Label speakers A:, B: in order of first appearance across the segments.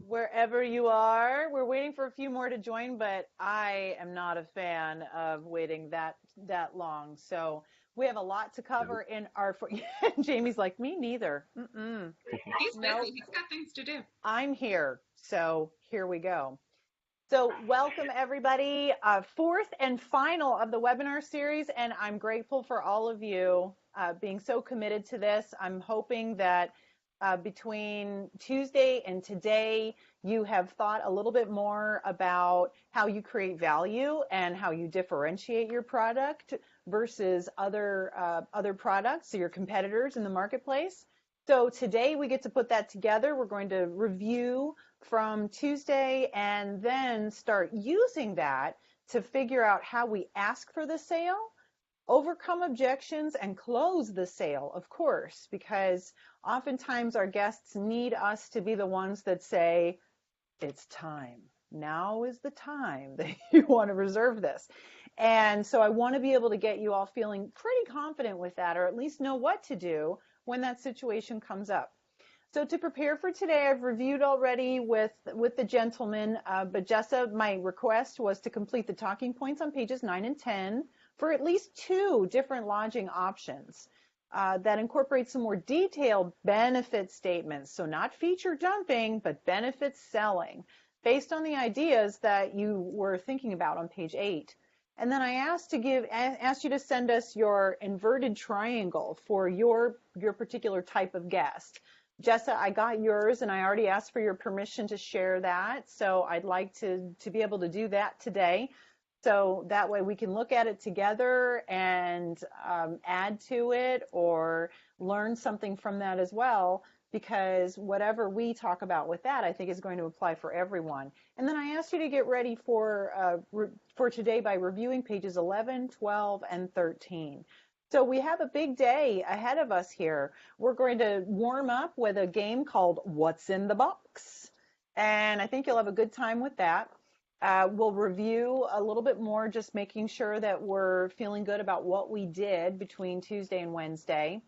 A: wherever you are. We're waiting for a few more to join, but I am not a fan of waiting that long. So we have a lot to cover in our. Jamie's like, me neither.
B: He's
A: Nope,
B: busy. He's got things to do.
A: I'm here. So here we go. So welcome everybody, fourth and final of the webinar series, and I'm grateful for all of you being so committed to this. I'm hoping that between Tuesday and today, you have thought a little bit more about how you create value and how you differentiate your product versus other products, so your competitors in the marketplace. So today we get to put that together. We're going to review from Tuesday and then start using that to figure out how we ask for the sale, overcome objections, and close the sale, of course, because oftentimes our guests need us to be the ones that say, it's time. Now is the time that you want to reserve this. And so I want to be able to get you all feeling pretty confident with that, or at least know what to do when that situation comes up. So to prepare for today, I've reviewed already with the gentleman, but Jessa, my request was to complete the talking points on pages 9 and 10 for at least 2 different lodging options that incorporate some more detailed benefit statements. So not feature jumping, but benefit selling based on the ideas that you were thinking about on page 8. And then I asked you to send us your inverted triangle for your particular type of guest. Jessa, I got yours, and I already asked for your permission to share that. So I'd like to be able to do that today. So that way we can look at it together and add to it or learn something from that as well, because whatever we talk about with that, I think is going to apply for everyone. And then I asked you to get ready for today by reviewing pages 11, 12, and 13. So we have a big day ahead of us here. We're going to warm up with a game called What's in the Box? And I think you'll have a good time with that. We'll review a little bit more, just making sure that we're feeling good about what we did between Tuesday and Wednesday.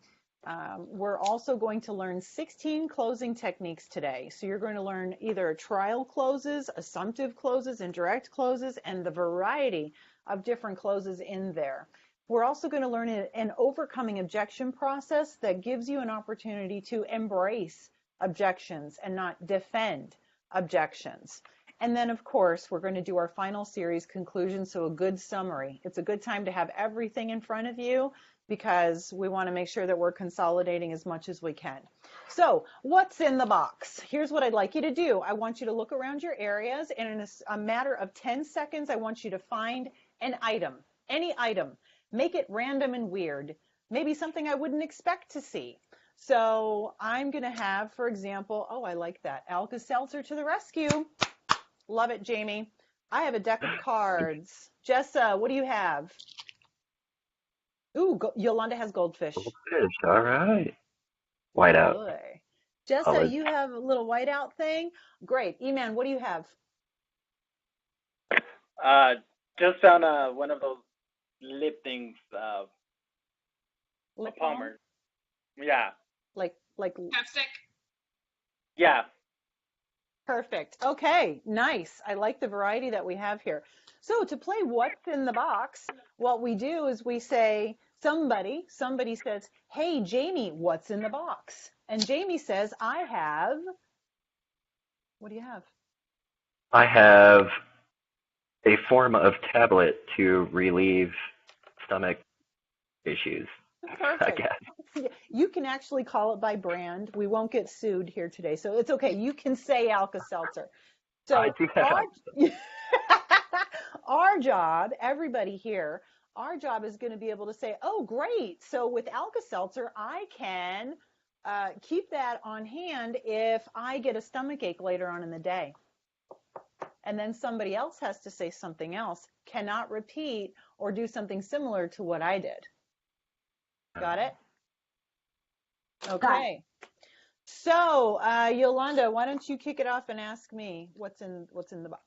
A: We're also going to learn 16 closing techniques today. So you're going to learn either trial closes, assumptive closes, indirect closes, and the variety of different closes in there. We're also going to learn an overcoming objection process that gives you an opportunity to embrace objections and not defend objections. And then, of course, we're going to do our final series conclusion, so a good summary. It's a good time to have everything in front of you because we want to make sure that we're consolidating as much as we can. So what's in the box? Here's what I'd like you to do. I want you to look around your areas, and in a matter of 10 seconds, I want you to find an item, any item. Make it random and weird, maybe something I wouldn't expect to see. So I'm going to have, for example, oh, I like that, Alka-Seltzer to the rescue. Love it, Jamie. I have a deck of cards. Jessa, what do you have? Ooh, Yolanda has goldfish.
C: Goldfish, all right. Whiteout.
A: Boy. Jessa,
C: Colored.
A: you have a little whiteout thing? Great. Eman, what do you have?
D: Just found one of those lip things,
A: Lip balm?
D: Palmer. Yeah.
A: Like,
B: Chapstick.
D: Yeah.
A: perfect. Okay, nice. I like the variety that we have here. So to play What's in the Box, what we do is we say, somebody says, hey, Jamie, what's in the box? And Jamie says, I have, what do you have?
C: I have a form of tablet to relieve stomach issues, I
A: Perfect.
C: guess.
A: You can actually call it by brand. We won't get sued here today, so it's okay. You can say Alka-Seltzer. So
C: I do have
A: our job, everybody here, our job is going to be able to say, oh, great. So with Alka-Seltzer, I can keep that on hand if I get a stomach ache later on in the day. And then somebody else has to say something else, cannot repeat or do something similar to what I did. Got it? Okay. So, Yolanda, why don't you kick it off and ask me what's in the box?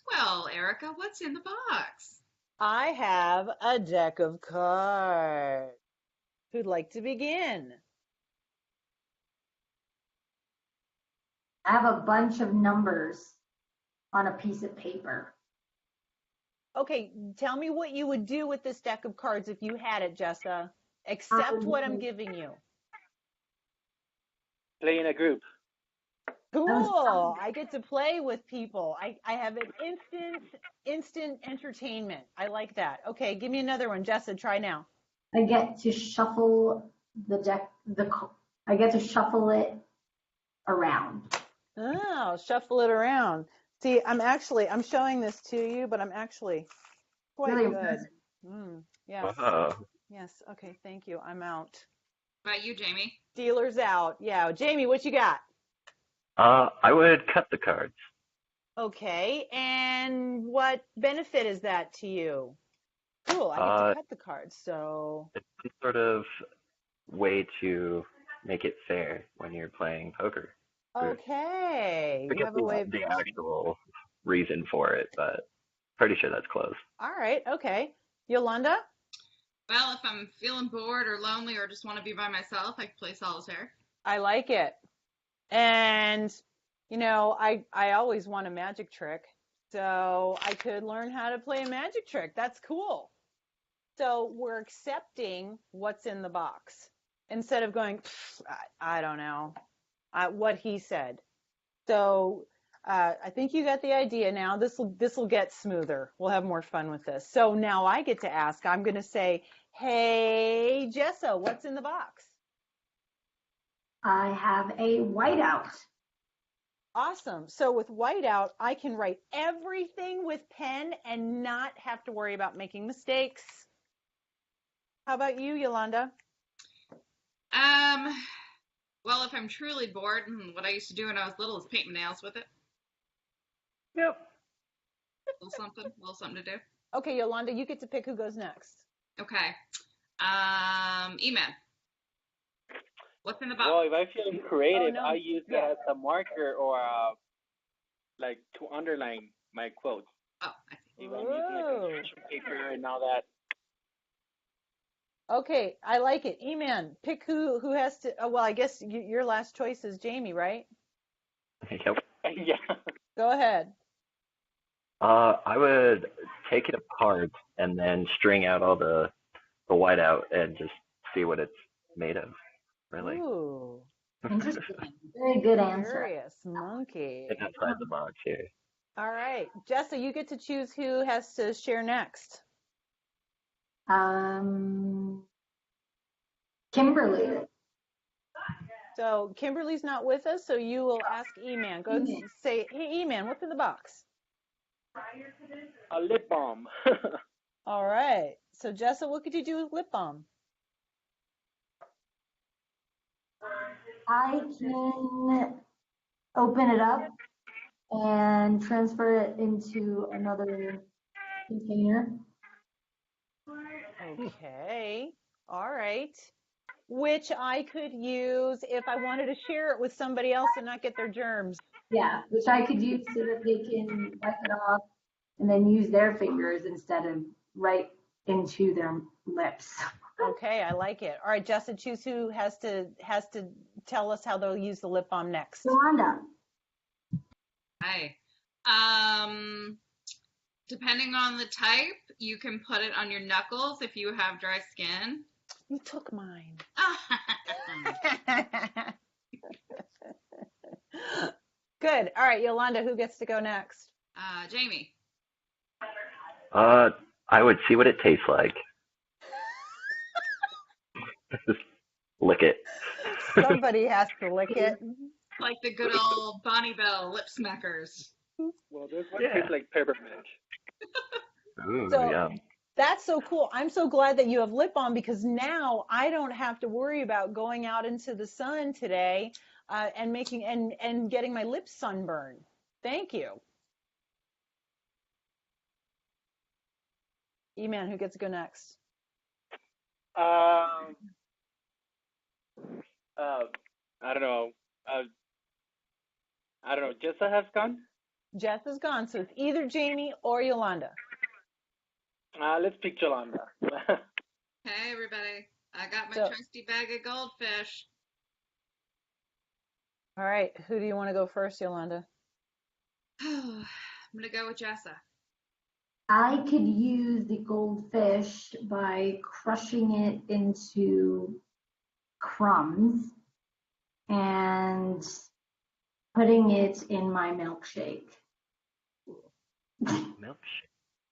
B: Well, Erica, what's in the box?
A: I have a deck of cards. Who'd like to begin?
E: I have a bunch of numbers on a piece of paper.
A: Okay, tell me what you would do with this deck of cards if you had it, Jessa. Accept what I'm giving you.
D: Play in a group.
A: Cool. I get to play with people. I have an instant entertainment. I like that. Okay, give me another one. Jessa, try now.
E: I get to shuffle the deck. I get to shuffle it around.
A: Oh, shuffle it around. See, I'm showing this to you, but I'm actually quite
E: Really
A: good.
E: impressive.
A: Yes.
C: Wow.
A: Yes. Okay, thank you. I'm out.
B: What about you, Jamie?
A: Dealer's out. Yeah. Jamie, what you got?
C: I would cut the cards.
A: Okay. And what benefit is that to you? Cool. I get to cut the cards. So.
C: It's some sort of way to make it fair when you're playing poker.
A: Okay.
C: I
A: You
C: guess
A: have a way.
C: the actual reason for it, but pretty sure that's close.
A: All right. Okay. Yolanda?
B: Well, if I'm feeling bored or lonely or just want to be by myself, I can play solitaire.
A: I like it. And, I always want a magic trick. So I could learn how to play a magic trick. That's cool. So we're accepting what's in the box instead of going, I don't know, what he said. So I think you got the idea now. This will get smoother. We'll have more fun with this. So now I get to ask. I'm going to say, hey, Jessa, what's in the box?
E: I have a whiteout.
A: Awesome. So with whiteout, I can write everything with pen and not have to worry about making mistakes. How about you, Yolanda?
B: Well, if I'm truly bored, what I used to do when I was little is paint my nails with it.
C: Yep.
B: Little something to do.
A: Okay, Yolanda, you get to pick who goes next.
B: Okay. E-Man. What's in the box?
D: Well, if I feel creative,
A: Oh, no.
D: I use that as a marker or like to underline my quotes.
B: Oh, I see.
D: If I'm using like construction paper and all that.
A: Okay, I like it. E-Man, pick who has to. Oh, well, I guess your last choice is Jamie, right?
C: Yep.
D: Yeah.
A: Go ahead.
C: I would take it apart and then string out all the whiteout and just see what it's made of. Really.
A: Ooh,
E: Interesting. Very good answer.
A: curious monkey.
C: Think outside the box here.
A: All right, Jessa, you get to choose who has to share next.
E: Kimberly.
A: So Kimberly's not with us, so you will ask E-Man. Go
E: E-Man.
A: say, hey, E-Man, what's in the box?
D: A lip balm.
A: All right. So Jessa, what could you do with lip balm?
E: I can open it up and transfer it into another container.
A: Okay. All right. Which I could use if I wanted to share it with somebody else and not get their germs.
E: Yeah, which I could use so that they can wipe it off and then use their fingers instead of right into their lips.
A: Okay, I like it. All right, Jessa, choose who has to tell us how they'll use the lip balm next.
E: Yolanda.
B: Hi. Depending on the type, you can put it on your knuckles if you have dry skin.
A: You took mine. Good. All right, Yolanda, who gets to go next?
B: Jamie.
C: I would see what it tastes like. Just lick it.
A: Somebody has to lick it.
B: Like the good old Bonnie Bell lip smackers.
D: Well, this one
C: Yeah.
D: tastes like peppermint.
C: Ooh,
A: So-
C: yeah.
A: That's so cool. I'm so glad that you have lip balm because now I don't have to worry about going out into the sun today and making and getting my lips sunburned. Thank you. E-Man, who gets to go next?
D: I don't know. I don't know. Jessa has gone.
A: Jess is gone, so it's either Jamie or Yolanda.
D: Let's pick Yolanda.
B: Hey, everybody. I got my
A: So-
B: trusty bag of goldfish.
A: All right, who do you want to go first, Yolanda?
B: I'm gonna go with Jessa.
E: I could use the goldfish by crushing it into crumbs and putting it in my milkshake.
C: Milkshake.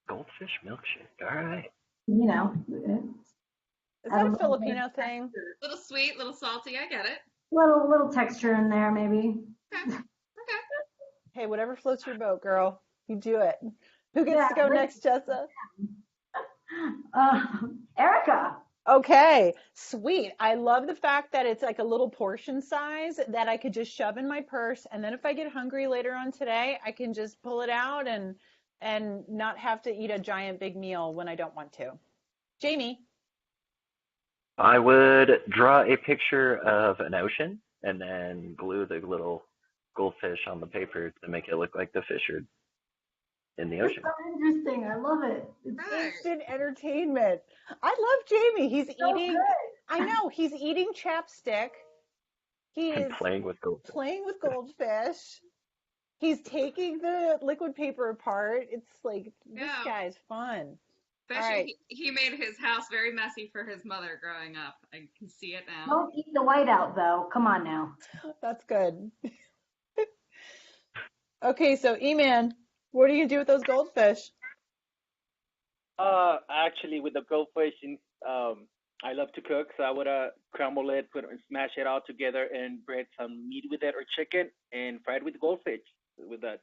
C: Goldfish milkshake. All right.
E: You know,
A: Is
E: add
A: that a
E: little bit
A: Filipino
E: of
A: thing?
E: texture.
B: Little sweet, little salty. I get it.
E: Little texture in there, maybe.
B: Okay. Okay.
A: Hey, whatever floats your boat, girl. You do it. Who gets
E: Yeah,
A: to go
E: like,
A: next, Jessa?
E: Erica.
A: Okay, sweet. I love the fact that it's like a little portion size that I could just shove in my purse, and then if I get hungry later on today, I can just pull it out and not have to eat a giant big meal when I don't want to. Jamie.
C: I would draw a picture of an ocean and then glue the little goldfish on the paper to make it look like the fish are in the
E: It's
C: ocean.
E: so interesting. I love it. It's
B: Right.
A: Instant entertainment. I love Jamie. He's
E: so
A: eating,
E: good.
A: I know, he's eating chapstick. He
C: And
A: is
C: playing with goldfish.
A: playing with goldfish. He's taking the liquid paper apart. It's like, this
B: Yeah.
A: guy's fun.
B: Especially,
A: All right.
B: he made his house very messy for his mother growing up. I can see it now.
E: Don't eat the whiteout, though. Come on now.
A: That's good. Okay, so E-Man, what are you gonna do with those goldfish?
D: Actually, with the goldfish, I love to cook, so I would crumble it, smash it all together, and bread some meat with it or chicken, and fry it with goldfish. With that,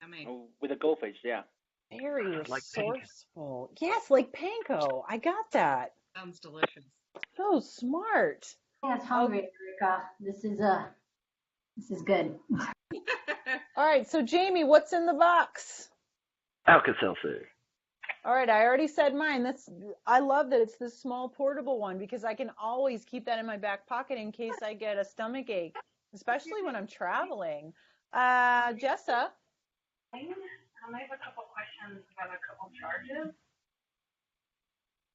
B: I mean,
D: with the goldfish, yeah.
A: Very
C: Like panko.
A: resourceful. Yes, like panko. I got that.
B: sounds delicious.
A: So smart.
E: That's hungry, Erica. This is good.
A: All right, so Jamie, what's in the box?
C: Alka-Seltzer.
A: All right, I already said mine. I love that it's this small portable one because I can always keep that in my back pocket in case I get a stomach ache, especially when I'm traveling. Jessa?
F: I have a couple questions about a couple charges.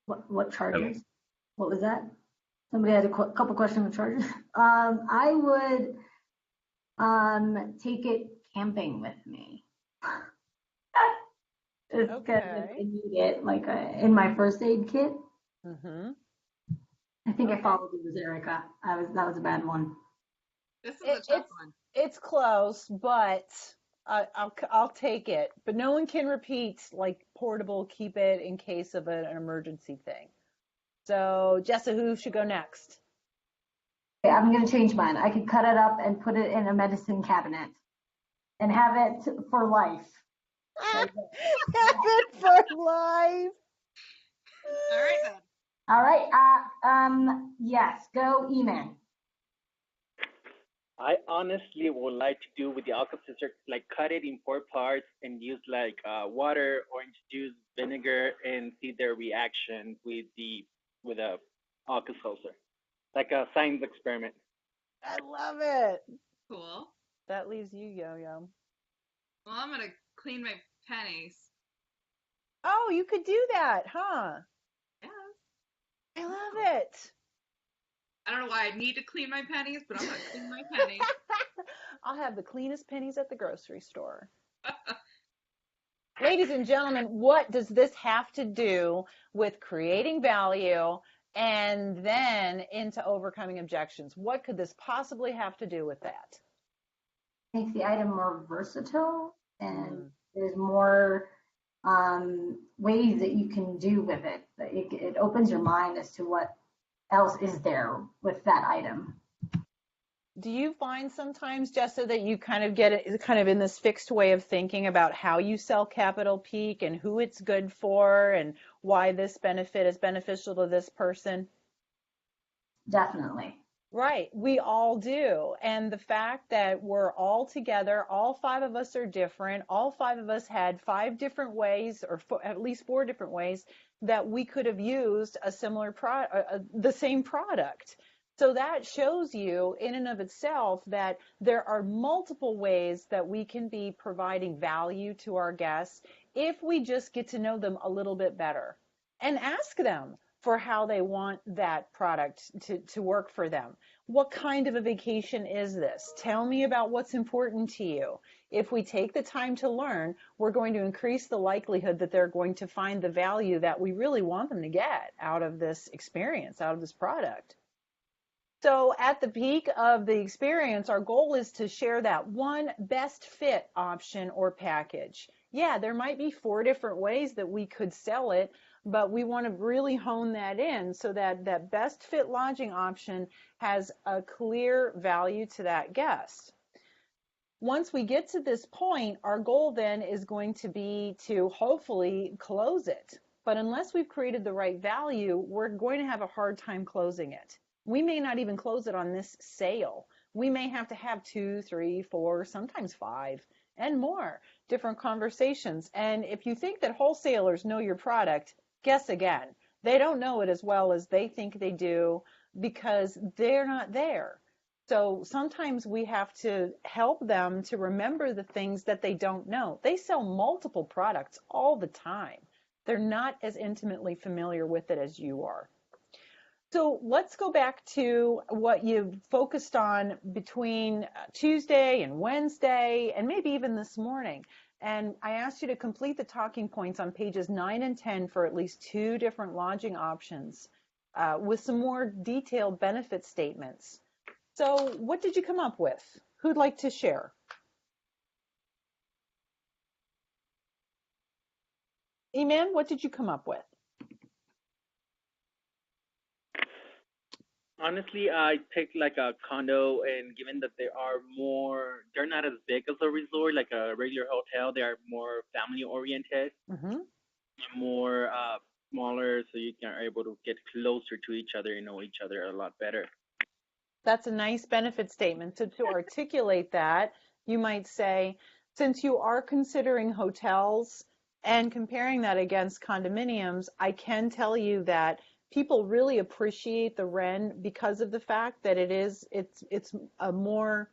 E: What charges? What was that? Somebody had a couple questions on charges. I would take it camping with me. It's because
A: Okay.
E: I need it, like in my first aid kit.
A: Mm-hmm.
E: I think I
A: Okay.
E: followed you with Erica. That was a bad one.
B: This is a tough one.
A: It's close, but I'll take it. But no one can repeat like portable. Keep it in case of an emergency thing. So Jessa, who should go next?
E: Okay, I'm gonna change mine. I could cut it up and put it in a medicine cabinet and have it for life.
A: Have it for life.
B: All right then.
E: All right. Yes. Go, E-Man.
D: I honestly would like to do with the Alka-Seltzer, like cut it in 4 parts and use like water, orange juice, vinegar, and see their reaction with the Alka-Seltzer, like a science experiment.
A: I love it.
B: Cool.
A: That leaves you, Yo-Yo.
B: Well, I'm gonna clean my pennies.
A: Oh, you could do that, huh?
B: Yeah.
A: I love it.
B: I don't know why I need to clean my pennies, but I'm gonna clean my pennies.
A: I'll have the cleanest pennies at the grocery store. Ladies and gentlemen, what does this have to do with creating value and then into overcoming objections? What could this possibly have to do with that?
E: Makes the item more versatile, and
A: Mm.
E: there's more ways that you can do with it. It opens your mind as to what else is there with that item.
A: Do you find sometimes, Jessa, that you kind of get it kind of in this fixed way of thinking about how you sell Capital Peak and who it's good for and why this benefit is beneficial to this person?
E: Definitely.
A: Right, we all do. And the fact that we're all together, all 5 of us are different, all 5 of us had 5 different ways, or at least 4 different ways, that we could have used a similar the same product. So that shows you in and of itself that there are multiple ways that we can be providing value to our guests if we just get to know them a little bit better and ask them for how they want that product to work for them. What kind of a vacation is this? Tell me about what's important to you. If we take the time to learn, we're going to increase the likelihood that they're going to find the value that we really want them to get out of this experience, out of this product. So at the peak of the experience, our goal is to share that one best fit option or package. Yeah, there might be 4 different ways that we could sell it, but we want to really hone that in so that that best fit lodging option has a clear value to that guest. Once we get to this point, our goal then is going to be to hopefully close it. But unless we've created the right value, we're going to have a hard time closing it. We may not even close it on this sale. We may have to have 2, 3, 4, sometimes 5 and more different conversations. And if you think that wholesalers know your product, guess again. They don't know it as well as they think they do because they're not there. So sometimes we have to help them to remember the things that they don't know. They sell multiple products all the time. They're not as intimately familiar with it as you are. So let's go back to what you focused on between Tuesday and Wednesday, and maybe even this morning. And I asked you to complete the talking points on pages 9 and 10 for at least 2 different lodging options with some more detailed benefit statements. So what did you come up with? Who'd like to share? Eman, what did you come up with?
D: Honestly, I take like a condo, and given that they're not as big as a resort, like a regular hotel. They are more family oriented,
A: Mm-hmm.
D: more smaller, so you are able to get closer to each other and know each other a lot better.
A: That's a nice benefit statement. So to articulate that, you might say, since you are considering hotels and comparing that against condominiums, I can tell you that people really appreciate the Wren because of the fact that it's a more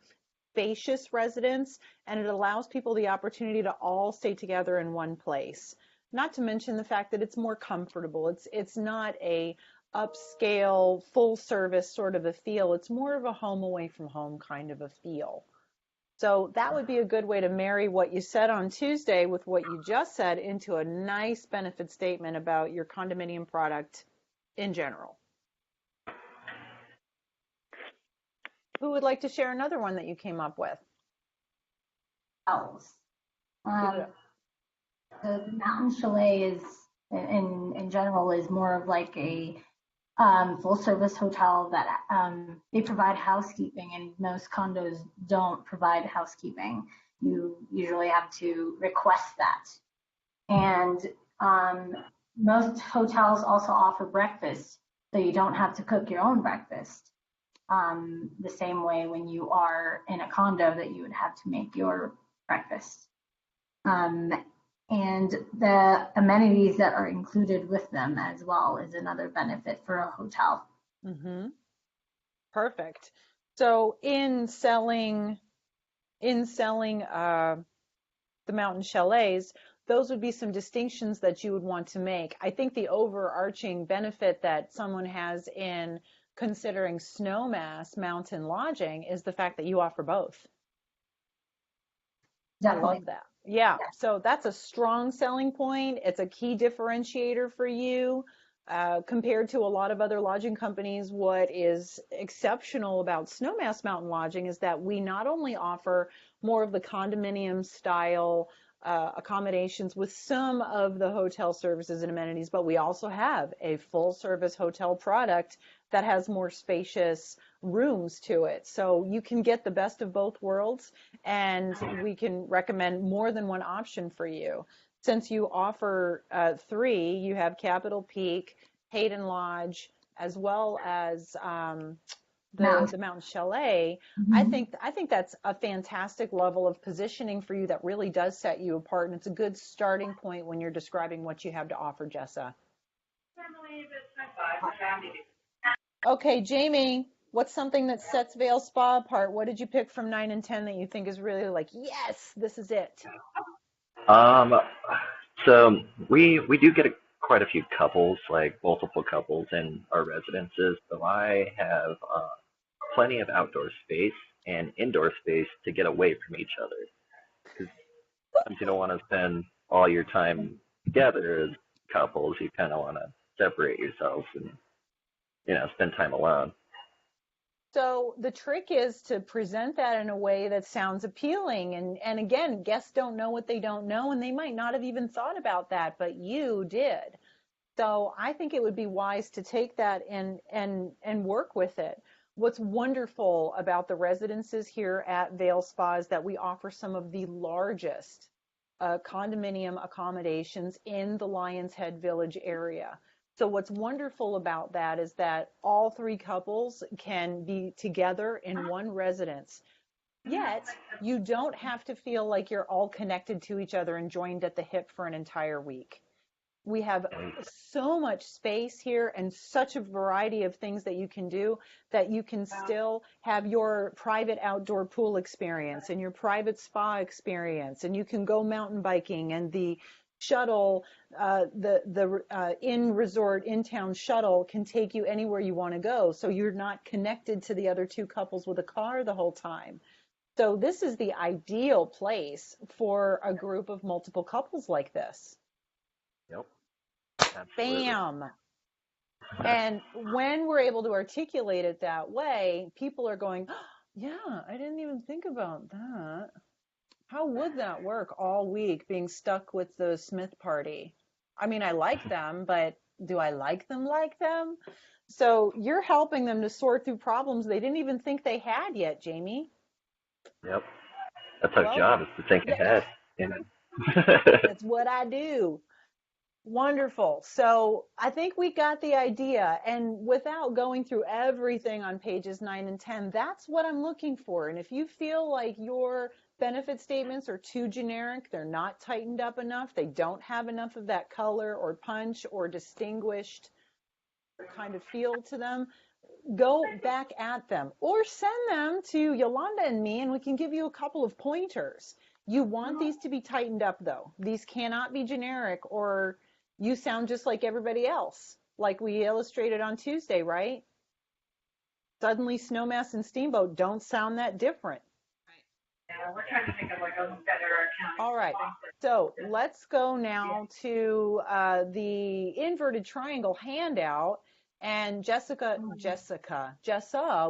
A: spacious residence, and it allows people the opportunity to all stay together in one place. Not to mention the fact that it's more comfortable. It's not a upscale, full service sort of a feel. It's more of a home away from home kind of a feel. So that would be a good way to marry what you said on Tuesday with what you just said into a nice benefit statement about your condominium product in general. Who would like to share another one that you came up with?
E: Else. The mountain chalet is, in general, is more of like a full service hotel that they provide housekeeping, and most condos don't provide housekeeping. You usually have to request that. And most hotels also offer breakfast, so you don't have to cook your own breakfast. The same way when you are in a condo that you would have to make your breakfast. And the amenities that are included with them as well is another benefit for a hotel.
A: Mm-hmm. Perfect. So in selling the mountain chalets, those would be some distinctions that you would want to make. I think the overarching benefit that someone has in considering Snowmass mountain lodging is the fact that you offer both.
E: Definitely.
A: I love that. Yeah, so that's a strong selling point. It's a key differentiator for you compared to a lot of other lodging companies. What is exceptional about Snowmass Mountain Lodging is that we not only offer more of the condominium style accommodations with some of the hotel services and amenities, but we also have a full service hotel product that has more spacious rooms to it. So you can get the best of both worlds, and we can recommend more than one option for you. Since you offer 3, you have Capitol Peak, Hayden Lodge, as well as the Mountain Chalet.
E: Mm-hmm.
A: I think that's a fantastic level of positioning for you that really does set you apart, and it's a good starting point when you're describing what you have to offer, Jessa. Okay, Jamie, what's something that sets Vail Spa apart? What did you pick from 9 and 10 that you think is really like, yes, this is it?
C: So we do get quite a few couples, like multiple couples in our residences. So I have plenty of outdoor space and indoor space to get away from each other. Because sometimes you don't want to spend all your time together as couples. You kind of want to separate yourselves and, spend time alone.
A: So the trick is to present that in a way that sounds appealing. And again, guests don't know what they don't know, and they might not have even thought about that, but you did. So I think it would be wise to take that and work with it. What's wonderful about the residences here at Vail Spa is that we offer some of the largest condominium accommodations in the Lions Head Village area. So what's wonderful about that is that all three couples can be together in one residence. Yet you don't have to feel like you're all connected to each other and joined at the hip for an entire week. We have so much space here and such a variety of things that you can do that you can still have your private outdoor pool experience and your private spa experience, and you can go mountain biking, and the shuttle, the in-resort, in-town shuttle can take you anywhere you want to go, so you're not connected to the other two couples with a car the whole time. So this is the ideal place for a group of multiple couples like this.
C: Yep. Absolutely.
A: Bam. And when we're able to articulate it that way, people are going, oh, yeah, I didn't even think about that. How would that work all week, being stuck with the Smith party? I mean, I like them, but do I like them like them? So you're helping them to sort through problems they didn't even think they had yet, Jamie.
C: Yep. That's our job, is to think ahead.
A: That's what I do. Wonderful. So I think we got the idea, and without going through everything on pages 9 and 10, that's what I'm looking for. And if you feel like your benefit statements are too generic, they're not tightened up enough, they don't have enough of that color or punch or distinguished kind of feel to them, go back at them or send them to Yolanda and me, and we can give you a couple of pointers. You want these to be tightened up, though. These cannot be generic, or you sound just like everybody else, like we illustrated on Tuesday, right? Suddenly Snowmass and Steamboat don't sound that different.
F: Yeah, we're trying to think of like a better accounting.
A: All right, so let's go now to the inverted triangle handout. And Jessa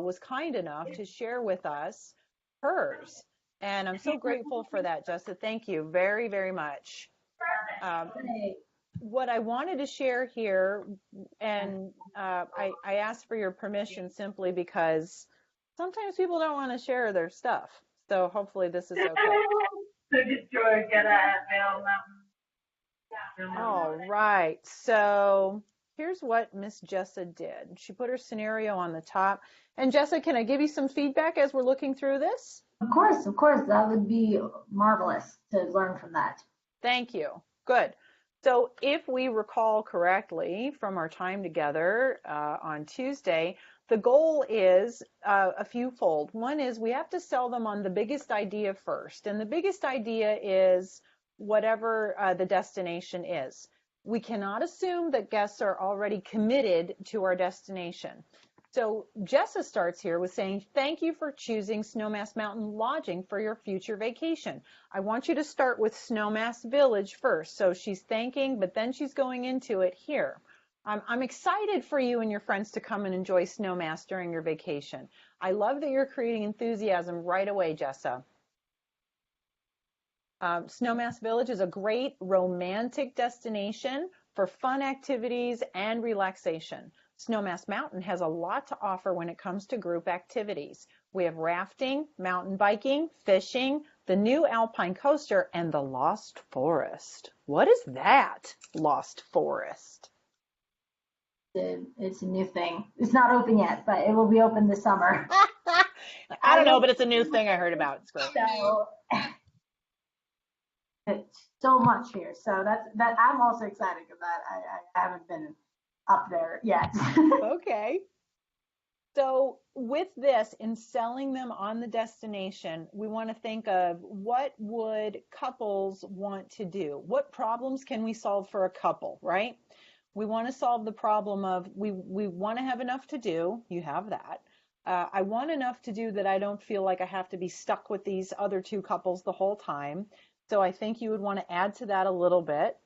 A: was kind enough to share with us hers. And I'm so grateful for that, Jessa. Thank you very, very much. What I wanted to share here, and I asked for your permission simply because sometimes people don't want to share their stuff. So hopefully this is okay.
F: So just get at Vail Mountain.
A: All right. So here's what Miss Jessa did. She put her scenario on the top. And Jessa, can I give you some feedback as we're looking through this?
E: Of course. That would be marvelous to learn from that.
A: Thank you. Good. So if we recall correctly from our time together on Tuesday, the goal is a few-fold. One is we have to sell them on the biggest idea first. And the biggest idea is whatever the destination is. We cannot assume that guests are already committed to our destination. So Jessa starts here with saying, thank you for choosing Snowmass Mountain Lodging for your future vacation. I want you to start with Snowmass Village first. So she's thanking, but then she's going into it here. I'm excited for you and your friends to come and enjoy Snowmass during your vacation. I love that you're creating enthusiasm right away, Jessa. Snowmass Village is a great romantic destination for fun activities and relaxation. Snowmass Mountain has a lot to offer when it comes to group activities. We have rafting, mountain biking, fishing, the new Alpine Coaster, and the Lost Forest. What is that, Lost Forest?
E: It's a new thing. It's not open yet, but it will be open this summer.
A: I don't know, but it's a new thing I heard about. It's great.
E: So, it's so much here. So that I'm also excited because I haven't been up there yet.
A: Okay. So with this, in selling them on the destination, we want to think of what would couples want to do? What problems can we solve for a couple, right? We want to solve the problem of we want to have enough to do. You have that. I want enough to do that I don't feel like I have to be stuck with these other two couples the whole time. So I think you would want to add to that a little bit.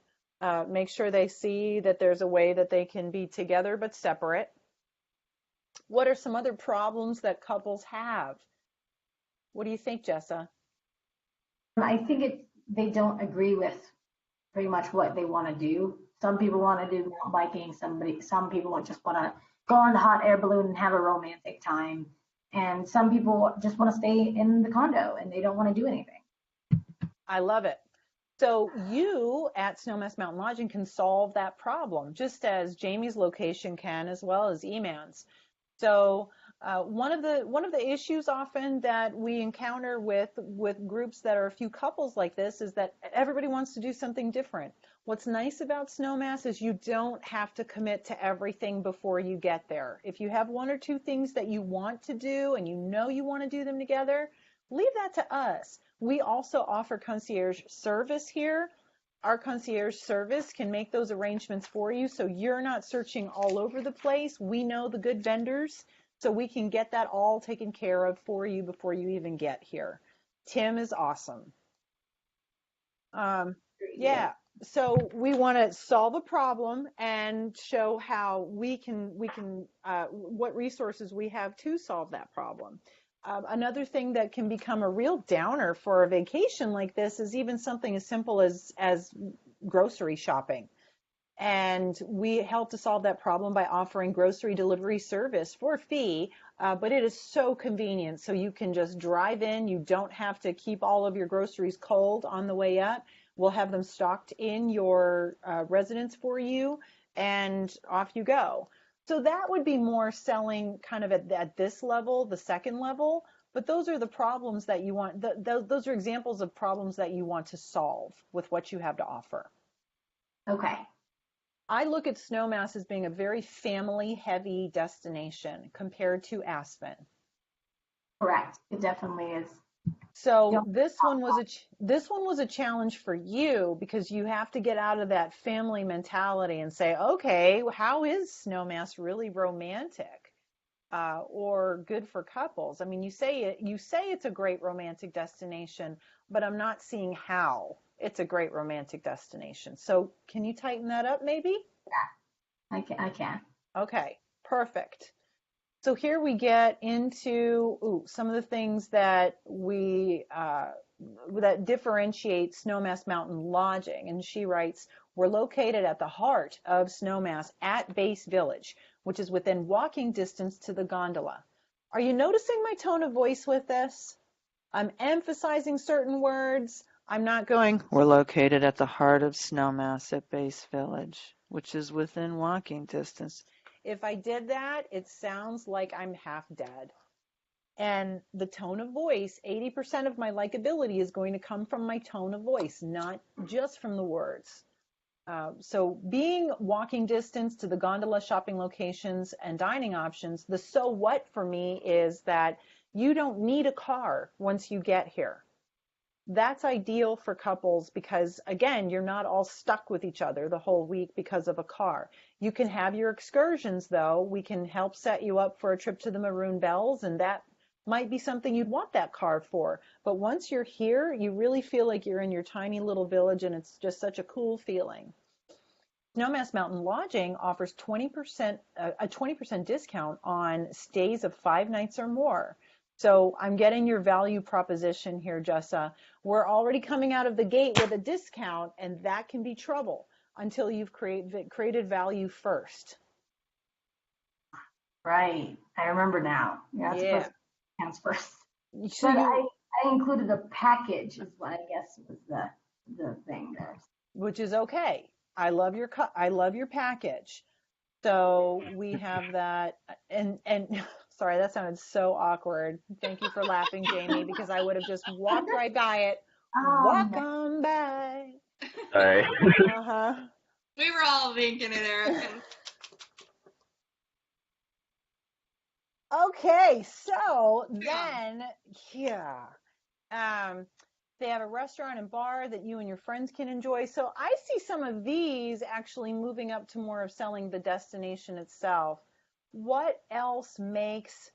A: Make sure they see that there's a way that they can be together but separate. What are some other problems that couples have? What do you think, Jessa?
E: I think they don't agree with pretty much what they want to do. Some people want to do mountain biking. Some people just want to go on the hot air balloon and have a romantic time. And some people just want to stay in the condo and they don't want to do anything.
A: I love it. So you at Snowmass Mountain Lodging can solve that problem, just as Jamie's location can, as well as Eman's. So one of the issues often that we encounter with groups that are a few couples like this is that everybody wants to do something different. What's nice about Snowmass is you don't have to commit to everything before you get there. If you have one or two things that you want to do and you know you want to do them together, leave that to us. We also offer concierge service here. Our concierge service can make those arrangements for you so you're not searching all over the place. We know the good vendors, so we can get that all taken care of for you before you even get here. Tim is awesome. Yeah, so we want to solve a problem and show how we can what resources we have to solve that problem. Another thing that can become a real downer for a vacation like this is even something as simple as grocery shopping. And we help to solve that problem by offering grocery delivery service for a fee, but it is so convenient. So you can just drive in. You don't have to keep all of your groceries cold on the way up. We'll have them stocked in your residence for you, and off you go. So that would be more selling kind of at this level, the second level, but those are the problems that you want, those are examples of problems that you want to solve with what you have to offer.
E: Okay.
A: I look at Snowmass as being a very family-heavy destination compared to Aspen.
E: Correct. It definitely is.
A: So this one was a challenge for you because you have to get out of that family mentality and say, okay, how is Snowmass really romantic or good for couples? I mean, you say it's a great romantic destination, but I'm not seeing how it's a great romantic destination. So can you tighten that up maybe?
E: Yeah, I can.
A: Okay, perfect. So here we get into some of the things that that differentiate Snowmass Mountain Lodging. And she writes, we're located at the heart of Snowmass at Base Village, which is within walking distance to the gondola. Are you noticing my tone of voice with this? I'm emphasizing certain words. I'm not going, we're located at the heart of Snowmass at Base Village, which is within walking distance. If I did that, it sounds like I'm half dead. And the tone of voice, 80% of my likability is going to come from my tone of voice, not just from the words. So being walking distance to the gondola, shopping locations, and dining options, the so what for me is that you don't need a car once you get here. That's ideal for couples because, again, you're not all stuck with each other the whole week because of a car. You can have your excursions, though. We can help set you up for a trip to the Maroon Bells, and that might be something you'd want that car for. But once you're here, you really feel like you're in your tiny little village, and it's just such a cool feeling. Snowmass Mountain Lodging offers a 20% discount on stays of 5 nights or more. So I'm getting your value proposition here, Jessa. We're already coming out of the gate with a discount, and that can be trouble until you've created value first.
E: Right. I remember now. Yeah. Supposed to first.
A: So
E: but I included a package is what I guess was the thing there.
A: Which is okay. I love your package. So we have that, and sorry, that sounded so awkward. Thank you for laughing, Jamie, because I would have just walked right by it. Walk on by.
C: Sorry.
A: Uh-huh.
B: We were all thinking it, Erica.
A: Okay, so then, they have a restaurant and bar that you and your friends can enjoy. So I see some of these actually moving up to more of selling the destination itself. What else makes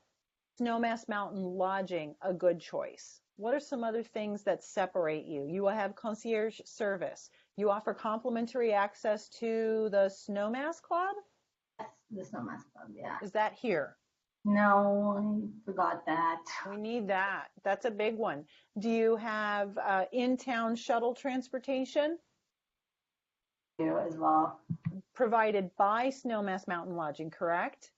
A: Snowmass Mountain Lodging, a good choice. What are some other things that separate you? You will have concierge service. You offer complimentary access to the Snowmass Club?
E: Yes, the Snowmass Club, yeah.
A: Is that here?
E: No, I forgot that.
A: We need that. That's a big one. Do you have in-town shuttle transportation?
E: You as well.
A: Provided by Snowmass Mountain Lodging, correct?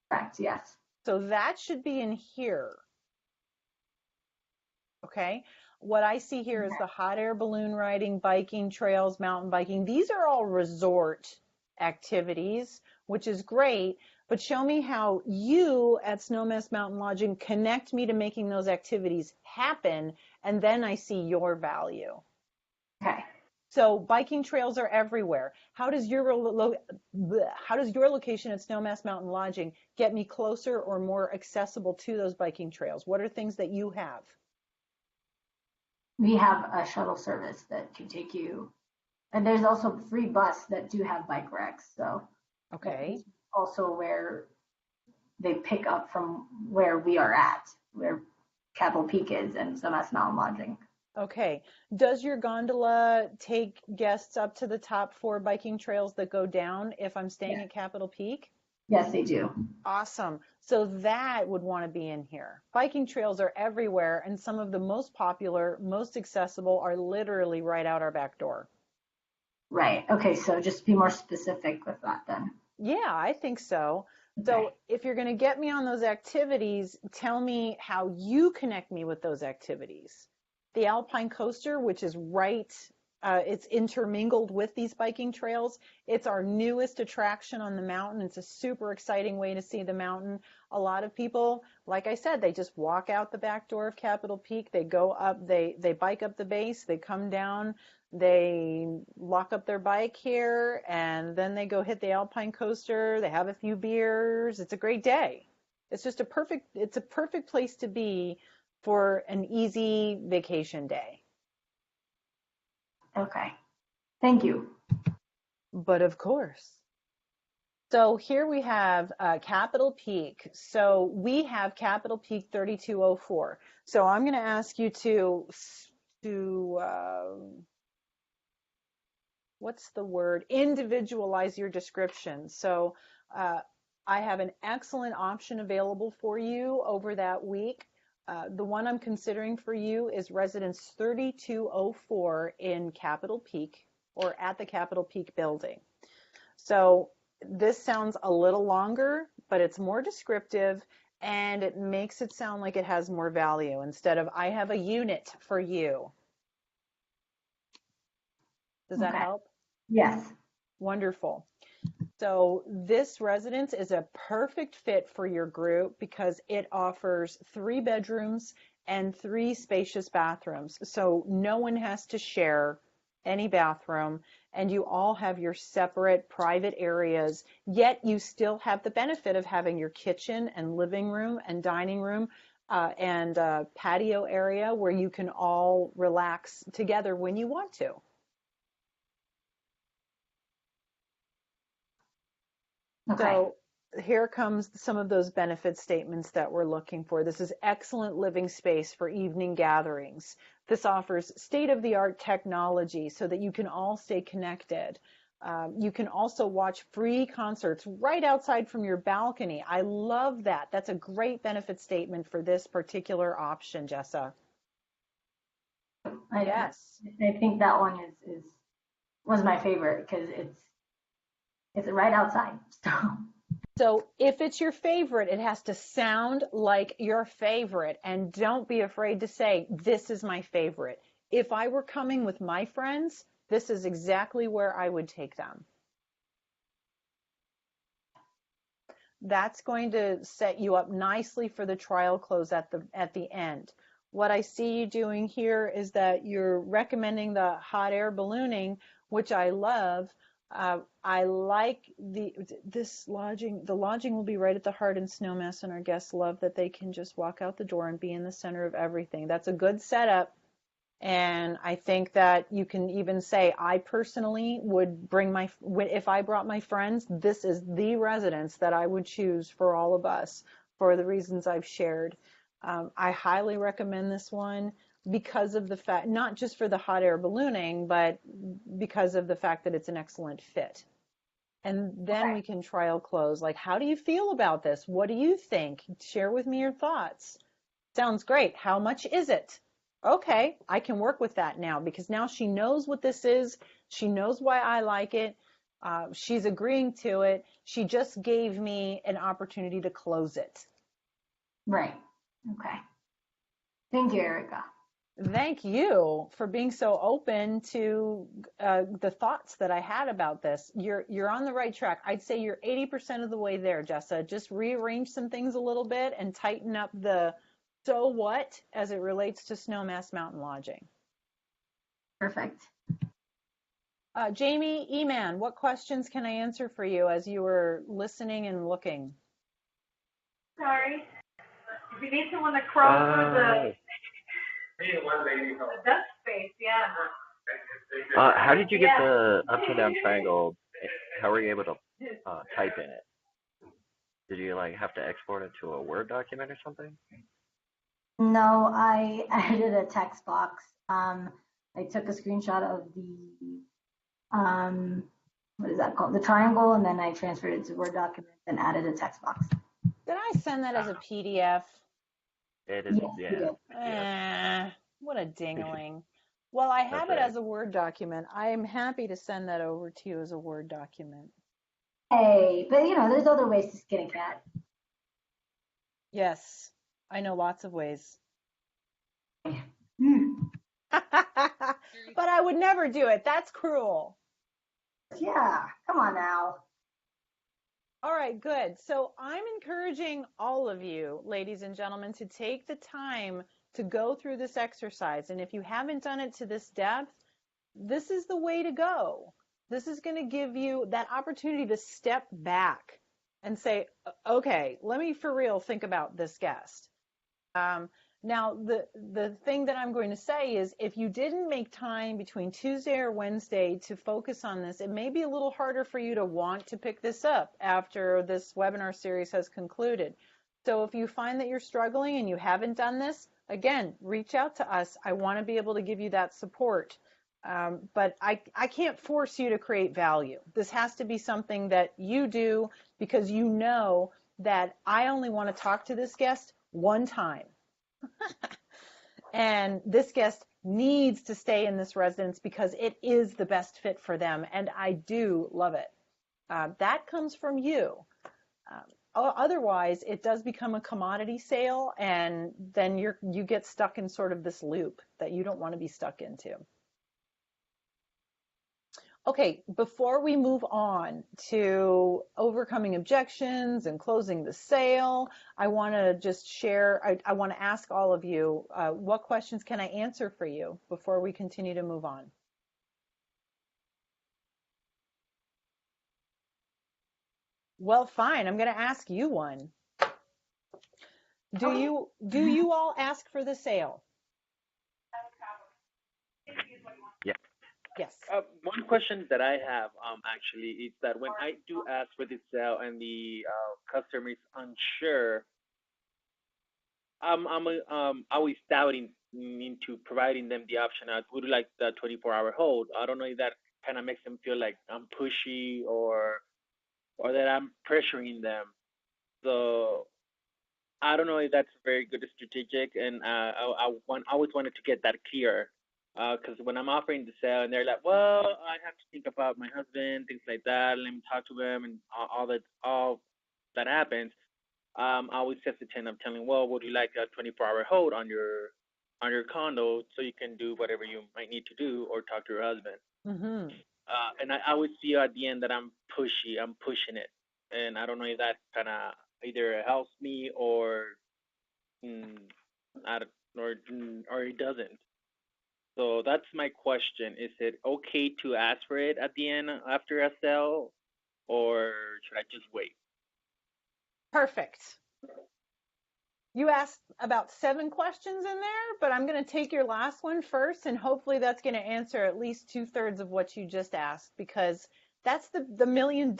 E: Correct, yes.
A: So that should be in here. Okay. What I see here is the hot air balloon riding, biking, trails, mountain biking. These are all resort activities, which is great. But show me how you at Snowmass Mountain Lodging connect me to making those activities happen, and then I see your value.
E: Okay.
A: So biking trails are everywhere. How does your location at Snowmass Mountain Lodging get me closer or more accessible to those biking trails? What are things that you have?
E: We have a shuttle service that can take you, and there's also free bus that do have bike racks. So
A: Okay.
E: also where they pick up from where we are at, where Capitol Peak is and Snowmass Mountain Lodging.
A: Okay. Does your gondola take guests up to the top 4 biking trails that go down if I'm staying
E: Yeah.
A: at Capitol Peak?
E: Yes, they do.
A: Awesome. So that would want to be in here. Biking trails are everywhere, and some of the most popular, most accessible are literally right out our back door.
E: Right. Okay, so just be more specific with that then.
A: Yeah, I think so. So if you're going to get me on those activities, tell me how you connect me with those activities. The Alpine Coaster, which is right, it's intermingled with these biking trails. It's our newest attraction on the mountain. It's a super exciting way to see the mountain. A lot of people, like I said, they just walk out the back door of Capitol Peak. They go up, they bike up the base, they come down, they lock up their bike here, and then they go hit the Alpine Coaster. They have a few beers. It's a great day. It's a perfect place to be for an easy vacation day.
E: Okay. Thank you.
A: But of course. So here we have Capitol Peak. So we have Capitol Peak 3204. So I'm going to ask you to what's the word? Individualize your description. So I have an excellent option available for you over that week. The one I'm considering for you is Residence 3204 in Capitol Peak, or at the Capitol Peak building. So this sounds a little longer, but it's more descriptive, and it makes it sound like it has more value instead of I have a unit for you. Does that help?
E: Yes.
A: Wonderful. So this residence is a perfect fit for your group because it offers 3 bedrooms and 3 spacious bathrooms. So no one has to share any bathroom, and you all have your separate private areas, yet you still have the benefit of having your kitchen and living room and dining room and patio area where you can all relax together when you want to.
E: Okay.
A: So here comes some of those benefit statements that we're looking for. This is excellent living space for evening gatherings. This offers state-of-the-art technology so that you can all stay connected. You can also watch free concerts right outside from your balcony. I love that. That's a great benefit statement for this particular option, Jessa. Yes.
E: I think that one was my favorite because it's right outside.
A: So if it's your favorite, it has to sound like your favorite, and don't be afraid to say, this is my favorite. If I were coming with my friends, this is exactly where I would take them. That's going to set you up nicely for the trial close at the end. What I see you doing here is that you're recommending the hot air ballooning, which I love. I like this lodging. The lodging will be right at the heart in Snowmass, and our guests love that they can just walk out the door and be in the center of everything. That's a good setup, and I think that you can even say, I personally would bring if I brought my friends, this is the residence that I would choose for all of us for the reasons I've shared. I highly recommend this one because of the fact, not just for the hot air ballooning, but because of the fact that it's an excellent fit. And then we can trial close. Like, how do you feel about this? What do you think? Share with me your thoughts. Sounds great. How much is it? Okay, I can work with that now because now she knows what this is. She knows why I like it. She's agreeing to it. She just gave me an opportunity to close it.
E: Right. Okay. Thank you, Erica.
A: Thank you for being so open to the thoughts that I had about this. You're on the right track. I'd say you're 80% of the way there, Jessa. Just rearrange some things a little bit and tighten up the so what as it relates to Snowmass Mountain Lodging.
E: Perfect.
A: Jamie Eman, what questions can I answer for you as you were listening and looking?
F: Sorry. If you need someone to crawl through the desk space, yeah.
C: How did you get the upside down triangle? How were you able to type in it? Did you like have to export it to a Word document or something?
E: No, I added a text box. I took a screenshot of the what is that called? The triangle, and then I transferred it to Word document and added a text box.
A: Did I send that as a PDF?
C: It is,
E: Yes,
C: yeah.
A: What a dingling. Well, I have
C: That's
A: it
C: right.
A: as a Word document. I am happy to send that over to you as a Word document.
E: Hey, but there's other ways to skin a cat.
A: Yes, I know lots of ways. But I would never do it. That's cruel.
E: Yeah, come on now.
A: All right, good. So I'm encouraging all of you, ladies and gentlemen, to take the time to go through this exercise. And if you haven't done it to this depth, this is the way to go. This is going to give you that opportunity to step back and say, okay, let me for real think about this guest. Now, the thing that I'm going to say is if you didn't make time between Tuesday or Wednesday to focus on this, it may be a little harder for you to want to pick this up after this webinar series has concluded. So if you find that you're struggling and you haven't done this, again, reach out to us. I want to be able to give you that support. But I can't force you to create value. This has to be something that you do because you know that I only want to talk to this guest one time. And this guest needs to stay in this residence because it is the best fit for them, and I do love it. That comes from you. Otherwise, it does become a commodity sale, and then you get stuck in sort of this loop that you don't want to be stuck into. Okay, before we move on to overcoming objections and closing the sale, I want to just share, I want to ask all of you, what questions can I answer for you before we continue to move on? Well, fine, I'm going to ask you one. Do you all ask for the sale?
C: Yeah.
A: Yes.
D: One question that I have actually is that when I do ask for the sale and the customer is unsure, I'm always doubting into providing them the option. I would like the 24-hour hold. I don't know if that kind of makes them feel like I'm pushy or that I'm pressuring them. So I don't know if that's very good strategic, and I always wanted to get that clear. Because when I'm offering the sale and they're like, well, I have to think about my husband, things like that, let me talk to them, and all that happens, I always hesitant. I'm telling, well, would you like a 24-hour hold on your condo so you can do whatever you might need to do or talk to your husband.
A: Mm-hmm.
D: And I always feel at the end that I'm pushy. I'm pushing it, and I don't know if that kind of either helps me or or it doesn't. So that's my question. Is it okay to ask for it at the end after a sale, or should I just wait?
A: Perfect. You asked about 7 questions in there, but I'm going to take your last one first, and hopefully that's going to answer at least 2/3 of what you just asked, because that's the $1 million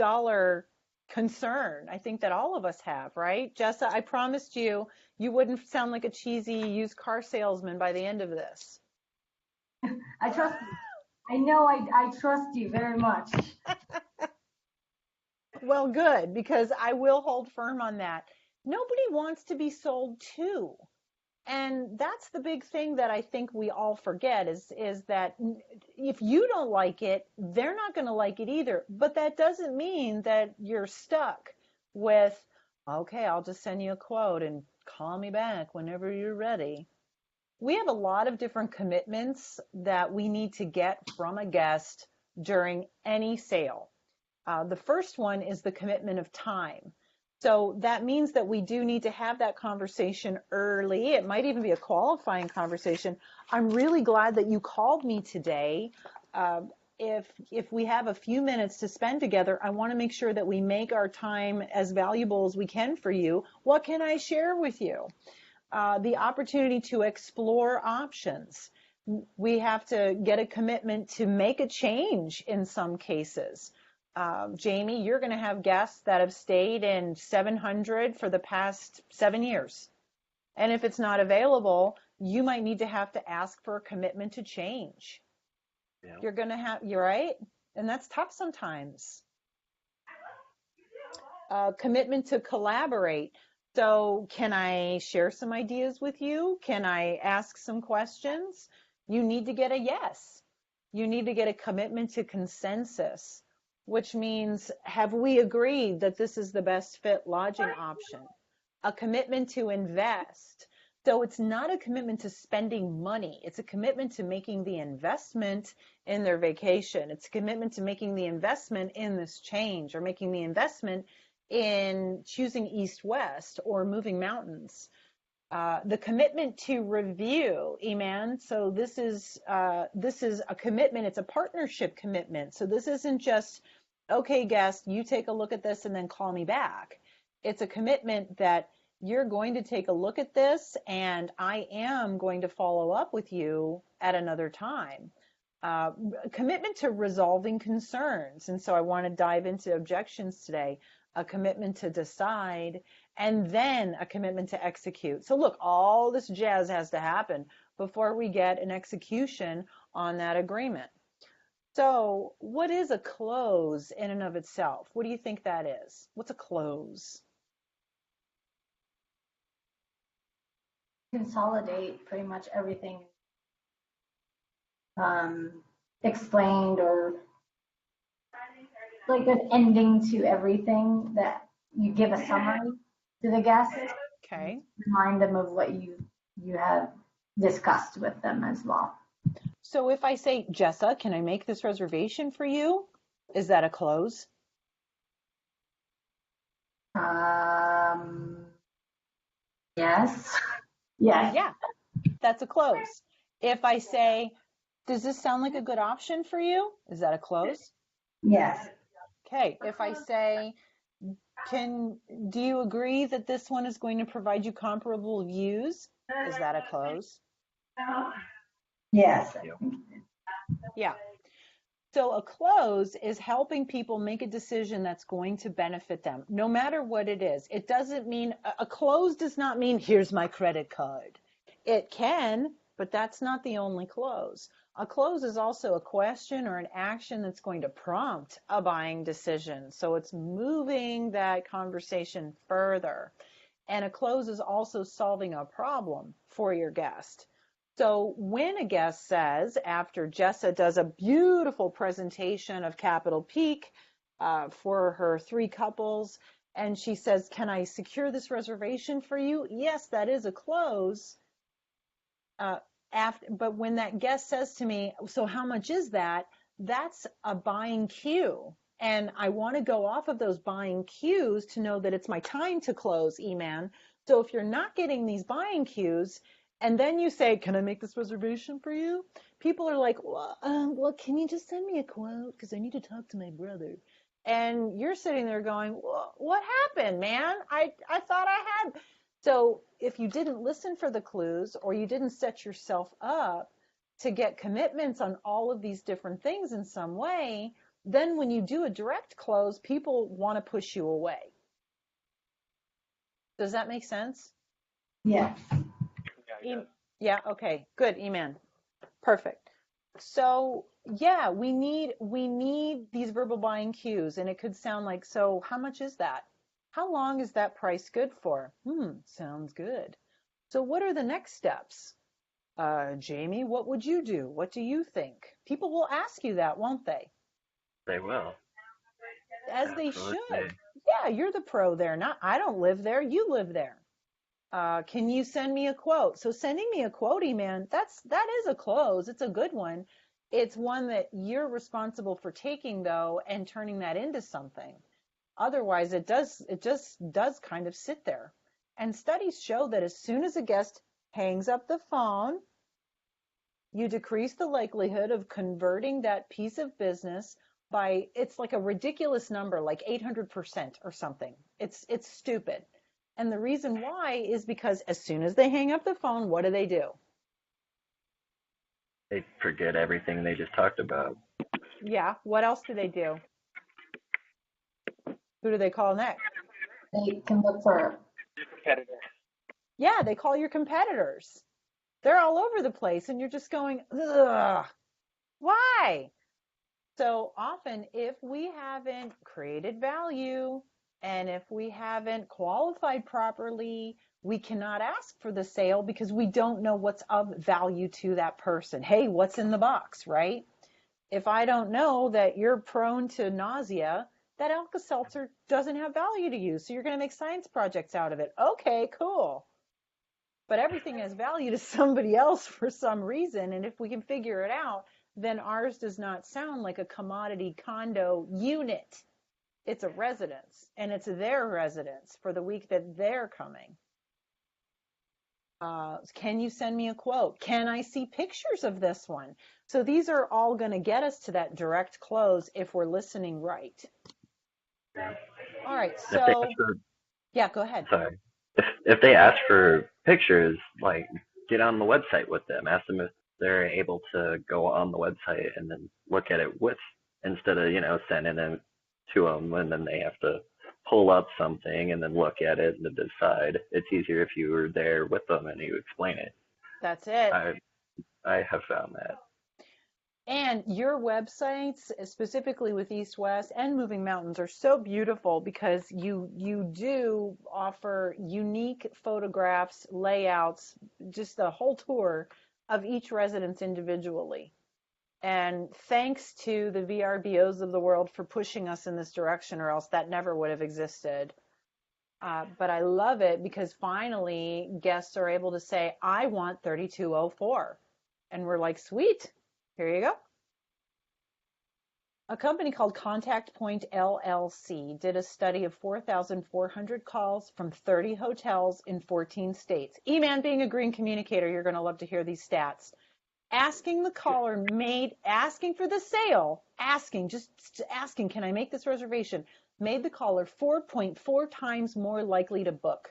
A: concern. I think that all of us have, right? Jessa, I promised you wouldn't sound like a cheesy used car salesman by the end of this.
E: I trust you. I know I trust you very much.
A: Well, good, because I will hold firm on that. Nobody wants to be sold to. And that's the big thing that I think we all forget is that if you don't like it, they're not going to like it either. But that doesn't mean that you're stuck with, okay, I'll just send you a quote and call me back whenever you're ready. We have a lot of different commitments that we need to get from a guest during any sale. The first one is the commitment of time. So that means that we do need to have that conversation early. It might even be a qualifying conversation. I'm really glad that you called me today. If we have a few minutes to spend together, I want to make sure that we make our time as valuable as we can for you. What can I share with you? The opportunity to explore options. We have to get a commitment to make a change in some cases. Jamie, you're going to have guests that have stayed in 700 for the past 7 years. And if it's not available, you might need to have to ask for a commitment to change.
C: Yeah.
A: You're right. And that's tough sometimes. Commitment to collaborate. So can I share some ideas with you? Can I ask some questions? You need to get a yes. You need to get a commitment to consensus, which means, have we agreed that this is the best fit lodging option? A commitment to invest. So it's not a commitment to spending money. It's a commitment to making the investment in their vacation. It's a commitment to making the investment in this change, or making the investment in choosing east-west or moving mountains. The commitment to review, Iman. So this is a commitment. It's a partnership commitment. So this isn't just, okay, guest, you take a look at this and then call me back. It's a commitment that you're going to take a look at this and I am going to follow up with you at another time. Commitment to resolving concerns. And so I want to dive into objections today. A commitment to decide, and then a commitment to execute. So look, all this jazz has to happen before we get an execution on that agreement. So what is a close in and of itself? What do you think that is? What's a close?
E: Consolidate pretty much everything explained, or like an ending to everything, that you give a summary to the guests.
A: Okay.
E: Remind them of what you have discussed with them as well.
A: So if I say, Jessa, can I make this reservation for you? Is that a close?
E: Yes. Yes.
A: Yeah, that's a close. If I say, does this sound like a good option for you? Is that a close?
E: Yes.
A: Okay. If I say, do you agree that this one is going to provide you comparable views? Is that a close?
E: Yes.
A: Yeah. So a close is helping people make a decision that's going to benefit them, no matter what it is. It doesn't mean, a close does not mean, here's my credit card. It can, but that's not the only close. A close is also a question or an action that's going to prompt a buying decision. So it's moving that conversation further. And a close is also solving a problem for your guest. So when a guest says, after Jessa does a beautiful presentation of Capitol Peak for her 3 couples, and she says, can I secure this reservation for you? Yes, that is a close. But when that guest says to me, so how much is that? That's a buying cue. And I want to go off of those buying cues to know that it's my time to close, Eman. So if you're not getting these buying cues, and then you say, can I make this reservation for you? People are like, well, can you just send me a quote? Because I need to talk to my brother. And you're sitting there going, well, what happened, man? I thought I had. So if you didn't listen for the clues, or you didn't set yourself up to get commitments on all of these different things in some way, then when you do a direct close, people want to push you away. Does that make sense?
E: Yes.
A: Yeah, okay, good, Eman. Perfect. So yeah, we need these verbal buying cues, and it could sound like, so how much is that? How long is that price good for? Sounds good. So what are the next steps? Jamie, what would you do? What do you think? People will ask you that, won't they?
C: They will.
A: As they
C: Absolutely.
A: should. Yeah, you're the pro there. Not, I don't live there. You live there. Can you send me a quote? So sending me a quote, man, that is a close. It's a good one. It's one that you're responsible for taking though and turning that into something. Otherwise, it just does kind of sit there. And studies show that as soon as a guest hangs up the phone, you decrease the likelihood of converting that piece of business by, it's like a ridiculous number, like 800% or something. It's stupid. And the reason why is because as soon as they hang up the phone, what do?
C: They forget everything they just talked about.
A: Yeah, what else do they do? Who do they call next?
E: They can look for
D: Competitor.
A: Yeah, they call your competitors. They're all over the place, and you're just going, ugh, why? So often, if we haven't created value and if we haven't qualified properly, we cannot ask for the sale because we don't know what's of value to that person. Hey, what's in the box, right? If I don't know that you're prone to nausea, that Alka-Seltzer doesn't have value to you, so you're going to make science projects out of it. Okay, cool. But everything has value to somebody else for some reason, and if we can figure it out, then ours does not sound like a commodity condo unit. It's a residence, and it's their residence for the week that they're coming. Can you send me a quote? Can I see pictures of this one? So these are all going to get us to that direct close if we're listening right. All right, so yeah, go ahead.
C: Sorry. If they ask for pictures, like get on the website with them. Ask them if they're able to go on the website and then look at it with, instead of sending it to them and then they have to pull up something and then look at it and decide. It's easier if you were there with them and you explain it.
A: That's it.
C: I have found that.
A: And your websites, specifically with East West and Moving Mountains, are so beautiful because you do offer unique photographs, layouts, just the whole tour of each residence individually. And thanks to the VRBOs of the world for pushing us in this direction, or else that never would have existed. But I love it because finally guests are able to say, I want 3204. And we're like, sweet. Here you go. A company called Contact Point LLC did a study of 4,400 calls from 30 hotels in 14 states. E-Man, being a green communicator, you're going to love to hear these stats. Asking the caller asking for the sale, just asking, can I make this reservation, made the caller 4.4 times more likely to book.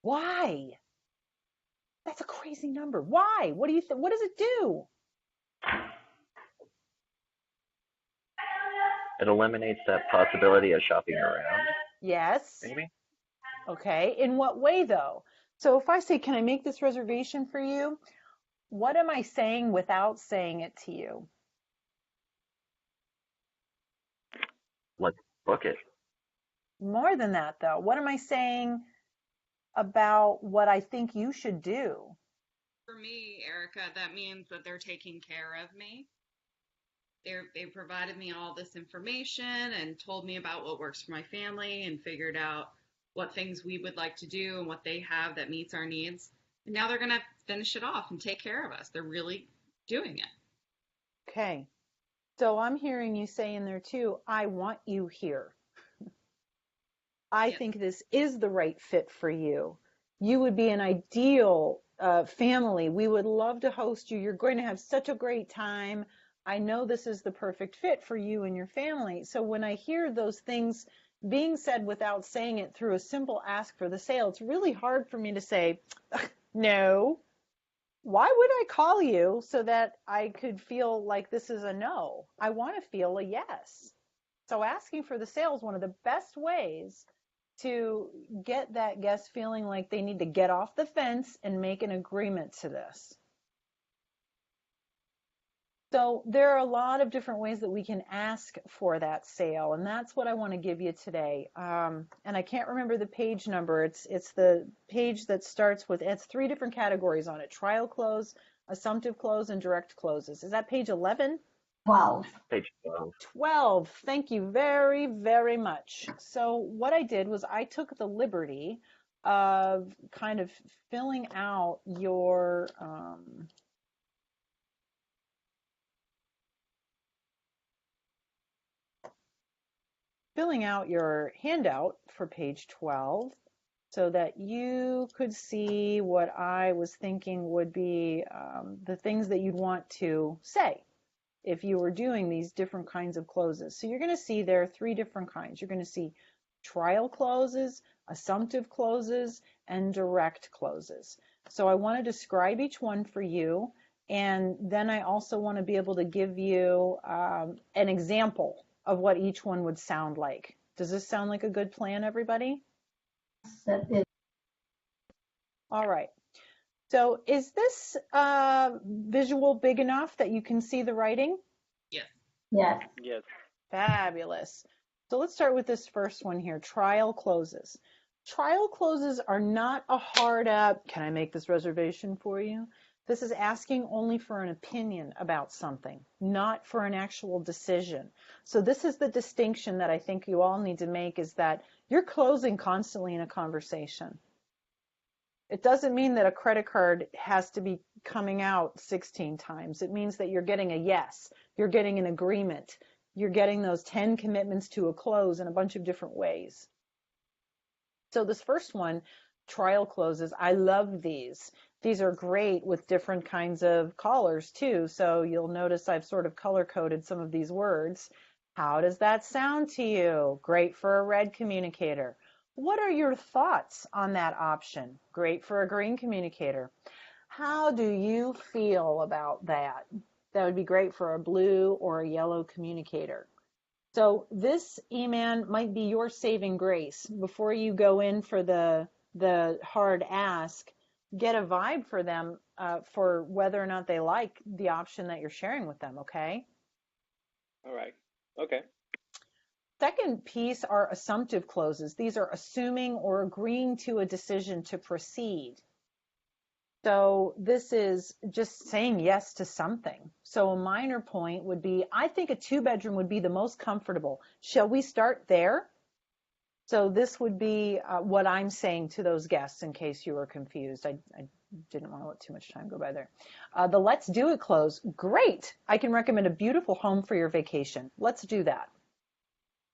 A: Why? That's a crazy number. Why? What do you what does it do?
C: It eliminates that possibility of shopping around.
A: Yes.
C: Maybe.
A: Okay. In what way though? So if I say, can I make this reservation for you? What am I saying without saying it to you?
C: Let's book it.
A: More than that though. What am I saying about what I think you should do?
B: For me, Erica, that means that they're taking care of me. They provided me all this information and told me about what works for my family and figured out what things we would like to do and what they have that meets our needs. And now they're going to finish it off and take care of us. They're really doing it.
A: Okay. So I'm hearing you say in there too, I want you here. I think this is the right fit for you. You would be an ideal family. We would love to host you. You're going to have such a great time. I know this is the perfect fit for you and your family. So when I hear those things being said without saying it through a simple ask for the sale, it's really hard for me to say, no, why would I call you so that I could feel like this is a no? I want to feel a yes. So asking for the sale is one of the best ways to get that guest feeling like they need to get off the fence and make an agreement to this. So there are a lot of different ways that we can ask for that sale, and that's what I want to give you today. And I can't remember the page number. It's the page that starts with, it's 3 different categories on it: trial close, assumptive close, and direct closes. Is that page 11?
E: 12.
C: Page 12.
A: 12. Thank you very, very much. So what I did was I took the liberty of kind of filling out your handout for page 12 so that you could see what I was thinking would be the things that you'd want to say if you were doing these different kinds of closes. So you're going to see there are 3 different kinds. You're going to see trial closes, assumptive closes, and direct closes. So I want to describe each one for you, and then I also want to be able to give you an example of what each one would sound like. Does this sound like a good plan, everybody?
E: That is,
A: All right. So is this visual big enough that you can see the writing?
B: Yes.
E: yes.
D: Yes.
A: Fabulous. So let's start with this first one here, trial closes. Trial closes are not a hard up, can I make this reservation for you? This is asking only for an opinion about something, not for an actual decision. So this is the distinction that I think you all need to make, is that you're closing constantly in a conversation. It doesn't mean that a credit card has to be coming out 16 times. It means that you're getting a yes, you're getting an agreement, you're getting those 10 commitments to a close in a bunch of different ways. So this first one, trial closes, I love these. These are great with different kinds of callers too. So you'll notice I've sort of color coded some of these words. How does that sound to you? Great for a red communicator. What are your thoughts on that option? Great for a green communicator. How do you feel about that? That would be great for a blue or a yellow communicator. So this, E-Man, might be your saving grace. Before you go in for the hard ask, get a vibe for them for whether or not they like the option that you're sharing with them, okay?
D: All right. Okay.
A: Second piece are assumptive closes. These are assuming or agreeing to a decision to proceed. So this is just saying yes to something. So a minor point would be, I think a 2-bedroom would be the most comfortable. Shall we start there? So this would be what I'm saying to those guests in case you were confused. I didn't want to let too much time go by there. The let's do it close. Great. I can recommend a beautiful home for your vacation. Let's do that.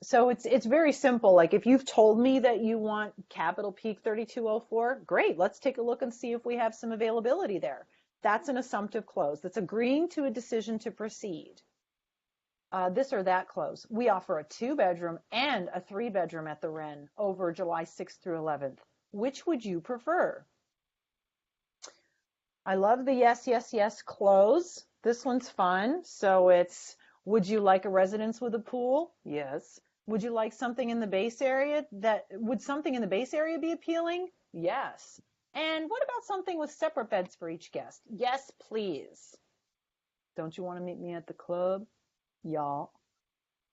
A: So it's very simple. Like if you've told me that you want Capitol Peak 3204, great. Let's take a look and see if we have some availability there. That's an assumptive close. That's agreeing to a decision to proceed. This or that close. We offer a 2-bedroom and a 3-bedroom at the Wren over July 6th through 11th. Which would you prefer? I love the yes, yes, yes close. This one's fun. So it's, would you like a residence with a pool? Yes. Would you like something in the base area? Would something in the base area be appealing? Yes. And what about something with separate beds for each guest? Yes, please. Don't you want to meet me at the club? Y'all.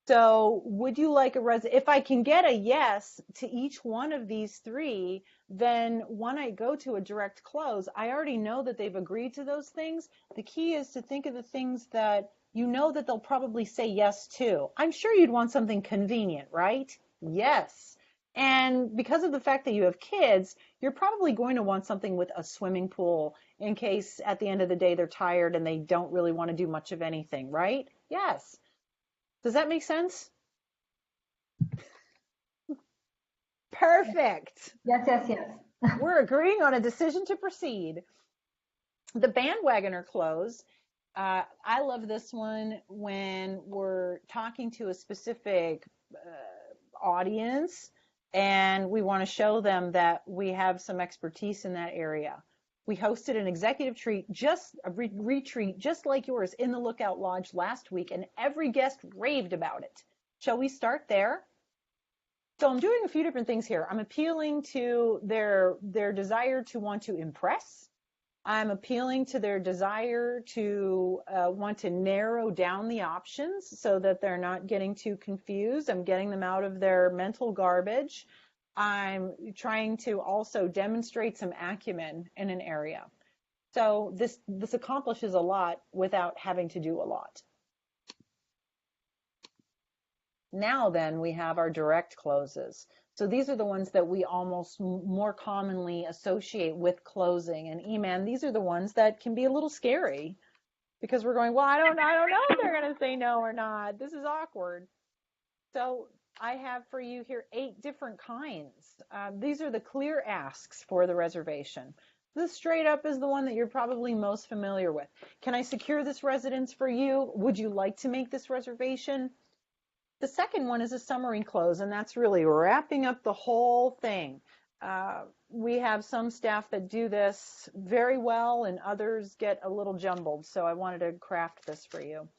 A: So would you like if I can get a yes to each one of these 3, then when I go to a direct close, I already know that they've agreed to those things. The key is to think of the things that you know that they'll probably say yes to. I'm sure you'd want something convenient, right? Yes. And because of the fact that you have kids, you're probably going to want something with a swimming pool in case at the end of the day they're tired and they don't really want to do much of anything, right? Yes. Does that make sense? Perfect.
E: Yes, yes, yes.
A: We're agreeing on a decision to proceed. The bandwagoner close. I love this one when we're talking to a specific audience and we want to show them that we have some expertise in that area. We hosted an executive retreat just like yours in the Lookout Lodge last week, and every guest raved about it. Shall we start there? So I'm doing a few different things here. I'm appealing to their desire to want to impress. I'm appealing to their desire to want to narrow down the options so that they're not getting too confused. I'm getting them out of their mental garbage. I'm trying to also demonstrate some acumen in an area. So this accomplishes a lot without having to do a lot. Now then, we have our direct closes. So these are the ones that we almost more commonly associate with closing. And E-Man, these are the ones that can be a little scary because we're going, well, I don't know if they're going to say no or not. This is awkward. So I have for you here 8 different kinds. These are the clear asks for the reservation. This straight up is the one that you're probably most familiar with. Can I secure this residence for you? Would you like to make this reservation? The second one is a summary close, and that's really wrapping up the whole thing. We have some staff that do this very well, and others get a little jumbled, so I wanted to craft this for you.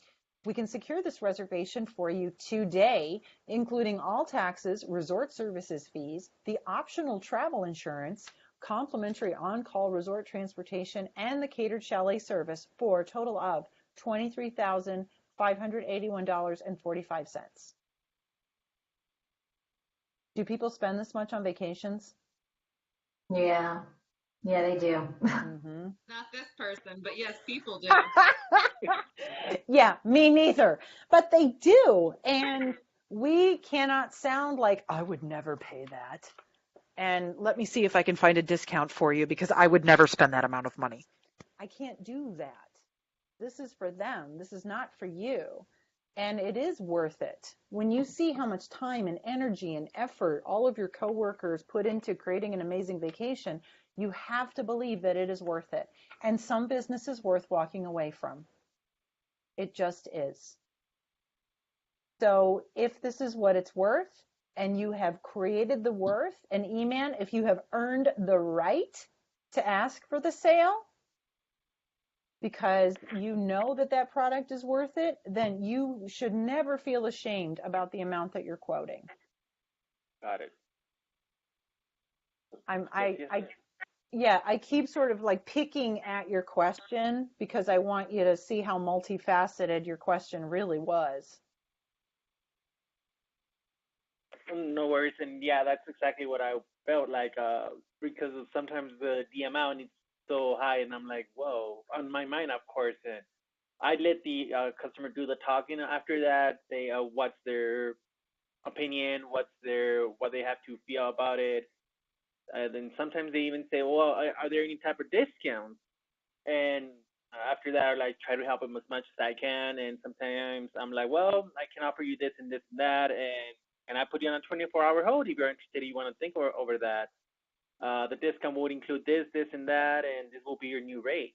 A: We can secure this reservation for you today, including all taxes, resort services fees, the optional travel insurance, complimentary on-call resort transportation, and the catered chalet service for a total of $23,581.45. Do people spend this much on vacations?
E: Yeah, they do.
A: Mm-hmm.
B: Not this person, but yes, people do.
A: Yeah, me neither. But they do. And we cannot sound like, I would never pay that. And let me see if I can find a discount for you because I would never spend that amount of money. I can't do that. This is for them. This is not for you. And it is worth it. When you see how much time and energy and effort all of your coworkers put into creating an amazing vacation, you have to believe that it is worth it. And some business is worth walking away from. It just is. So if this is what it's worth, and you have created the worth, and E-Man, if you have earned the right to ask for the sale, because you know that that product is worth it, then you should never feel ashamed about the amount that you're quoting.
D: Got it.
A: I keep sort of like picking at your question because I want you to see how multifaceted your question really was.
D: No worries, and yeah, that's exactly what I felt like. Because sometimes the amount is so high, and I'm like, whoa. On my mind, of course, I let the customer do the talking. After that, they what's their opinion, what they have to feel about it. Then sometimes they even say, well, are there any type of discounts? And after that, I like try to help them as much as I can. And sometimes I'm like, well, I can offer you this and this and that, and I put you on a 24-hour hold if you're interested. You want to think over that. The discount would include this, and that, and this will be your new rate.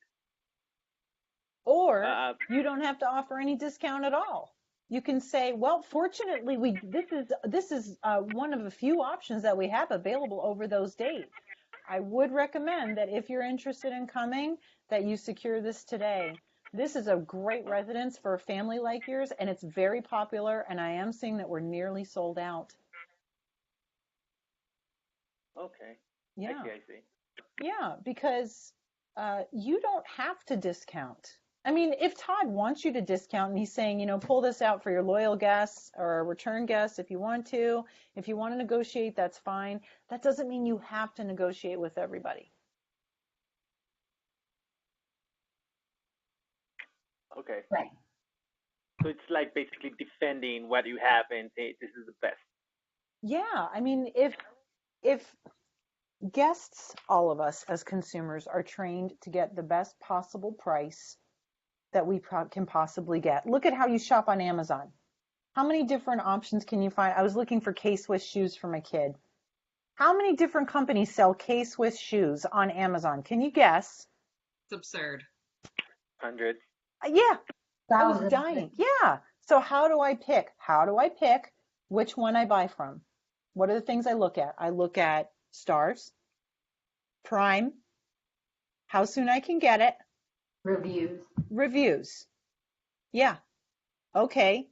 A: Or you don't have to offer any discount at all. You can say, well, fortunately, this is one of a few options that we have available over those dates. I would recommend that if you're interested in coming, that you secure this today. This is a great residence for a family like yours, and it's very popular, and I am seeing that we're nearly sold out.
D: Okay.
A: Yeah.
D: I see.
A: Yeah, because you don't have to discount. I mean, if Todd wants you to discount and he's saying, pull this out for your loyal guests or return guests if you want to. If you want to negotiate, that's fine. That doesn't mean you have to negotiate with everybody.
D: Okay.
E: Right.
D: So it's like basically defending what you have and say this is the best.
A: Yeah, I mean, if guests, all of us as consumers, are trained to get the best possible price that we can possibly get. Look at how you shop on Amazon. How many different options can you find? I was looking for K-Swiss shoes for my kid. How many different companies sell K-Swiss shoes on Amazon? Can you guess?
B: It's absurd.
D: Hundreds.
A: Yeah, I was
E: Thousands.
A: dying. Yeah. So how do I pick? Which one I buy from? What are the things I look at? I look at stars, Prime, how soon I can get it,
E: Reviews.
A: reviews. Yeah. Okay.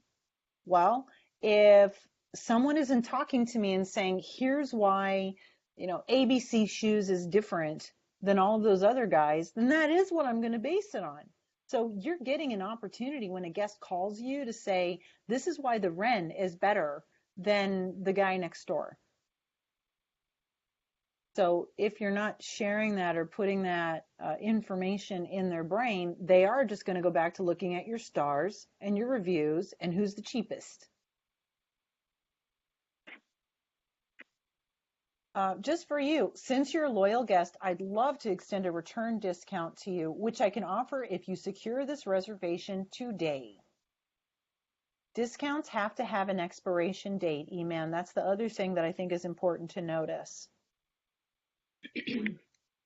A: Well, if someone isn't talking to me and saying, here's why, ABC shoes is different than all of those other guys, then that is what I'm going to base it on. So you're getting an opportunity when a guest calls you to say, this is why the Wren is better than the guy next door. So if you're not sharing that or putting that information in their brain, they are just going to go back to looking at your stars and your reviews and who's the cheapest. Just for you, since you're a loyal guest, I'd love to extend a return discount to you, which I can offer if you secure this reservation today. Discounts have to have an expiration date, E-Man. That's the other thing that I think is important to notice.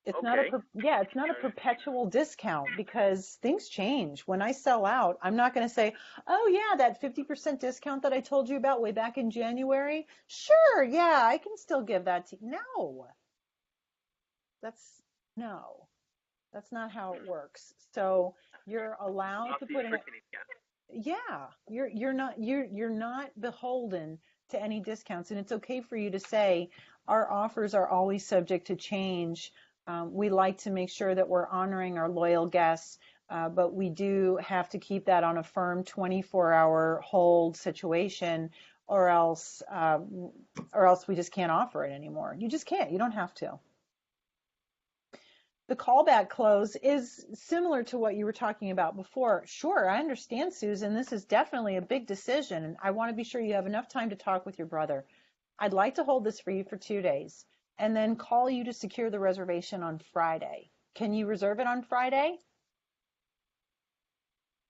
A: It's not it's not a perpetual discount because things change. When I sell out, I'm not going to say, oh yeah, that 50% discount that I told you about way back in January. Sure, yeah, I can still give that to you. No, that's not how it works. So you're allowed to put in it. Yeah, you're not beholden to any discounts, and it's okay for you to say our offers are always subject to change. We like to make sure that we're honoring our loyal guests, but we do have to keep that on a firm 24-hour hold situation, or else we just can't offer it anymore. You just can't. You don't have to. The callback close is similar to what you were talking about before. Sure, I understand, Susan. This is definitely a big decision, and I want to be sure you have enough time to talk with your brother. I'd like to hold this for you for 2 days and then call you to secure the reservation on Friday. Can you reserve it on Friday?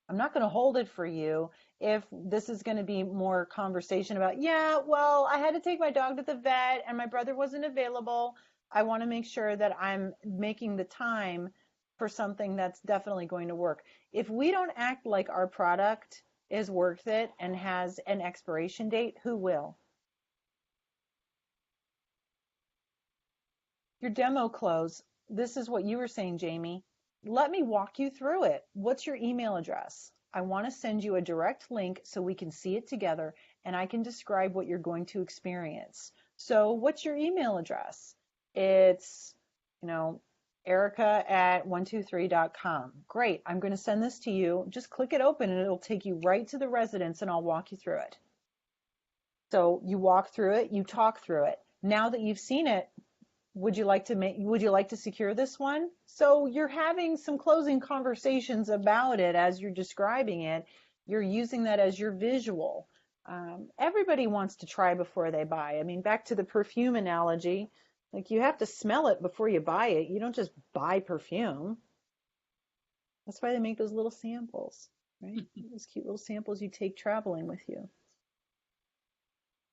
A: I'm not going to hold it for you if this is going to be more conversation about, yeah, well, I had to take my dog to the vet and my brother wasn't available. I want to make sure that I'm making the time for something that's definitely going to work. If we don't act like our product is worth it and has an expiration date, who will? Your demo close, this is what you were saying, Jamie. Let me walk you through it. What's your email address? I want to send you a direct link so we can see it together and I can describe what you're going to experience. So what's your email address? It's, Erica@123.com. Great. I'm going to send this to you. Just click it open and it'll take you right to the residence and I'll walk you through it. So you walk through it, you talk through it. Now that you've seen it, would you like to secure this one? So you're having some closing conversations about it as you're describing it. You're using that as your visual. Everybody wants to try before they buy. I mean, back to the perfume analogy, like you have to smell it before you buy it. You don't just buy perfume. That's why they make those little samples, right? Those cute little samples you take traveling with you.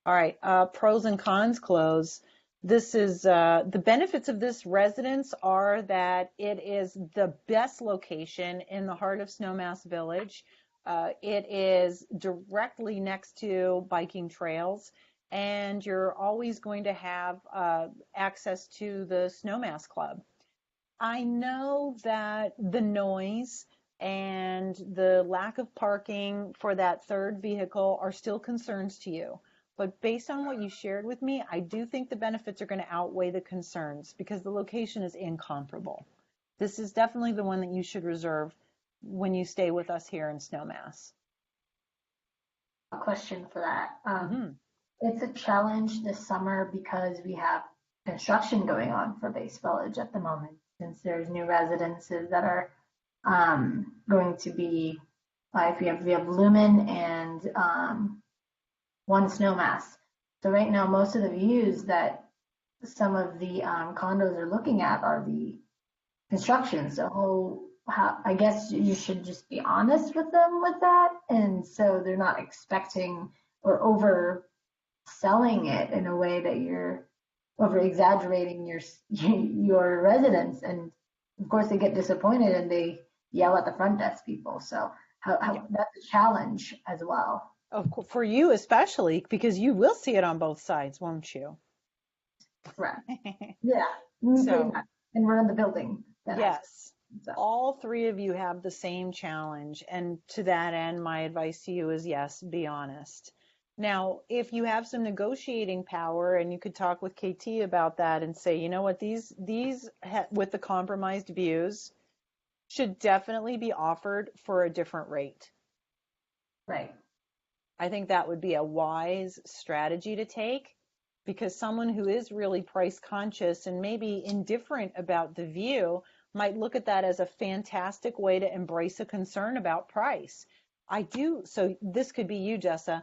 A: All right, pros and cons close. This is the benefits of this residence are that it is the best location in the heart of Snowmass Village. It is directly next to biking trails, and you're always going to have access to the Snowmass Club. I know that the noise and the lack of parking for that third vehicle are still concerns to you. But based on what you shared with me, I do think the benefits are going to outweigh the concerns because the location is incomparable. This is definitely the one that you should reserve when you stay with us here in Snowmass.
E: A question for that. It's a challenge this summer because we have construction going on for Base Village at the moment, since there's new residences that are going to be, we have Lumen and one Snowmass. So right now, most of the views that some of the condos are looking at are the construction. So I guess you should just be honest with them with that, and so they're not expecting or overselling it in a way that you're over exaggerating your residents, and of course they get disappointed and they yell at the front desk people. So that's a challenge as well.
A: For you especially, because you will see it on both sides, won't you?
E: Right. Yeah.
A: So,
E: and we're in the building. that
A: Yes.
E: So,
A: All three of you have the same challenge. And to that end, my advice to you is yes, be honest. Now, if you have some negotiating power and you could talk with KT about that and say, you know what, these with the compromised views should definitely be offered for a different rate.
E: right.
A: I think that would be a wise strategy to take, because someone who is really price conscious and maybe indifferent about the view might look at that as a fantastic way to embrace a concern about price. So this could be you, Jessa.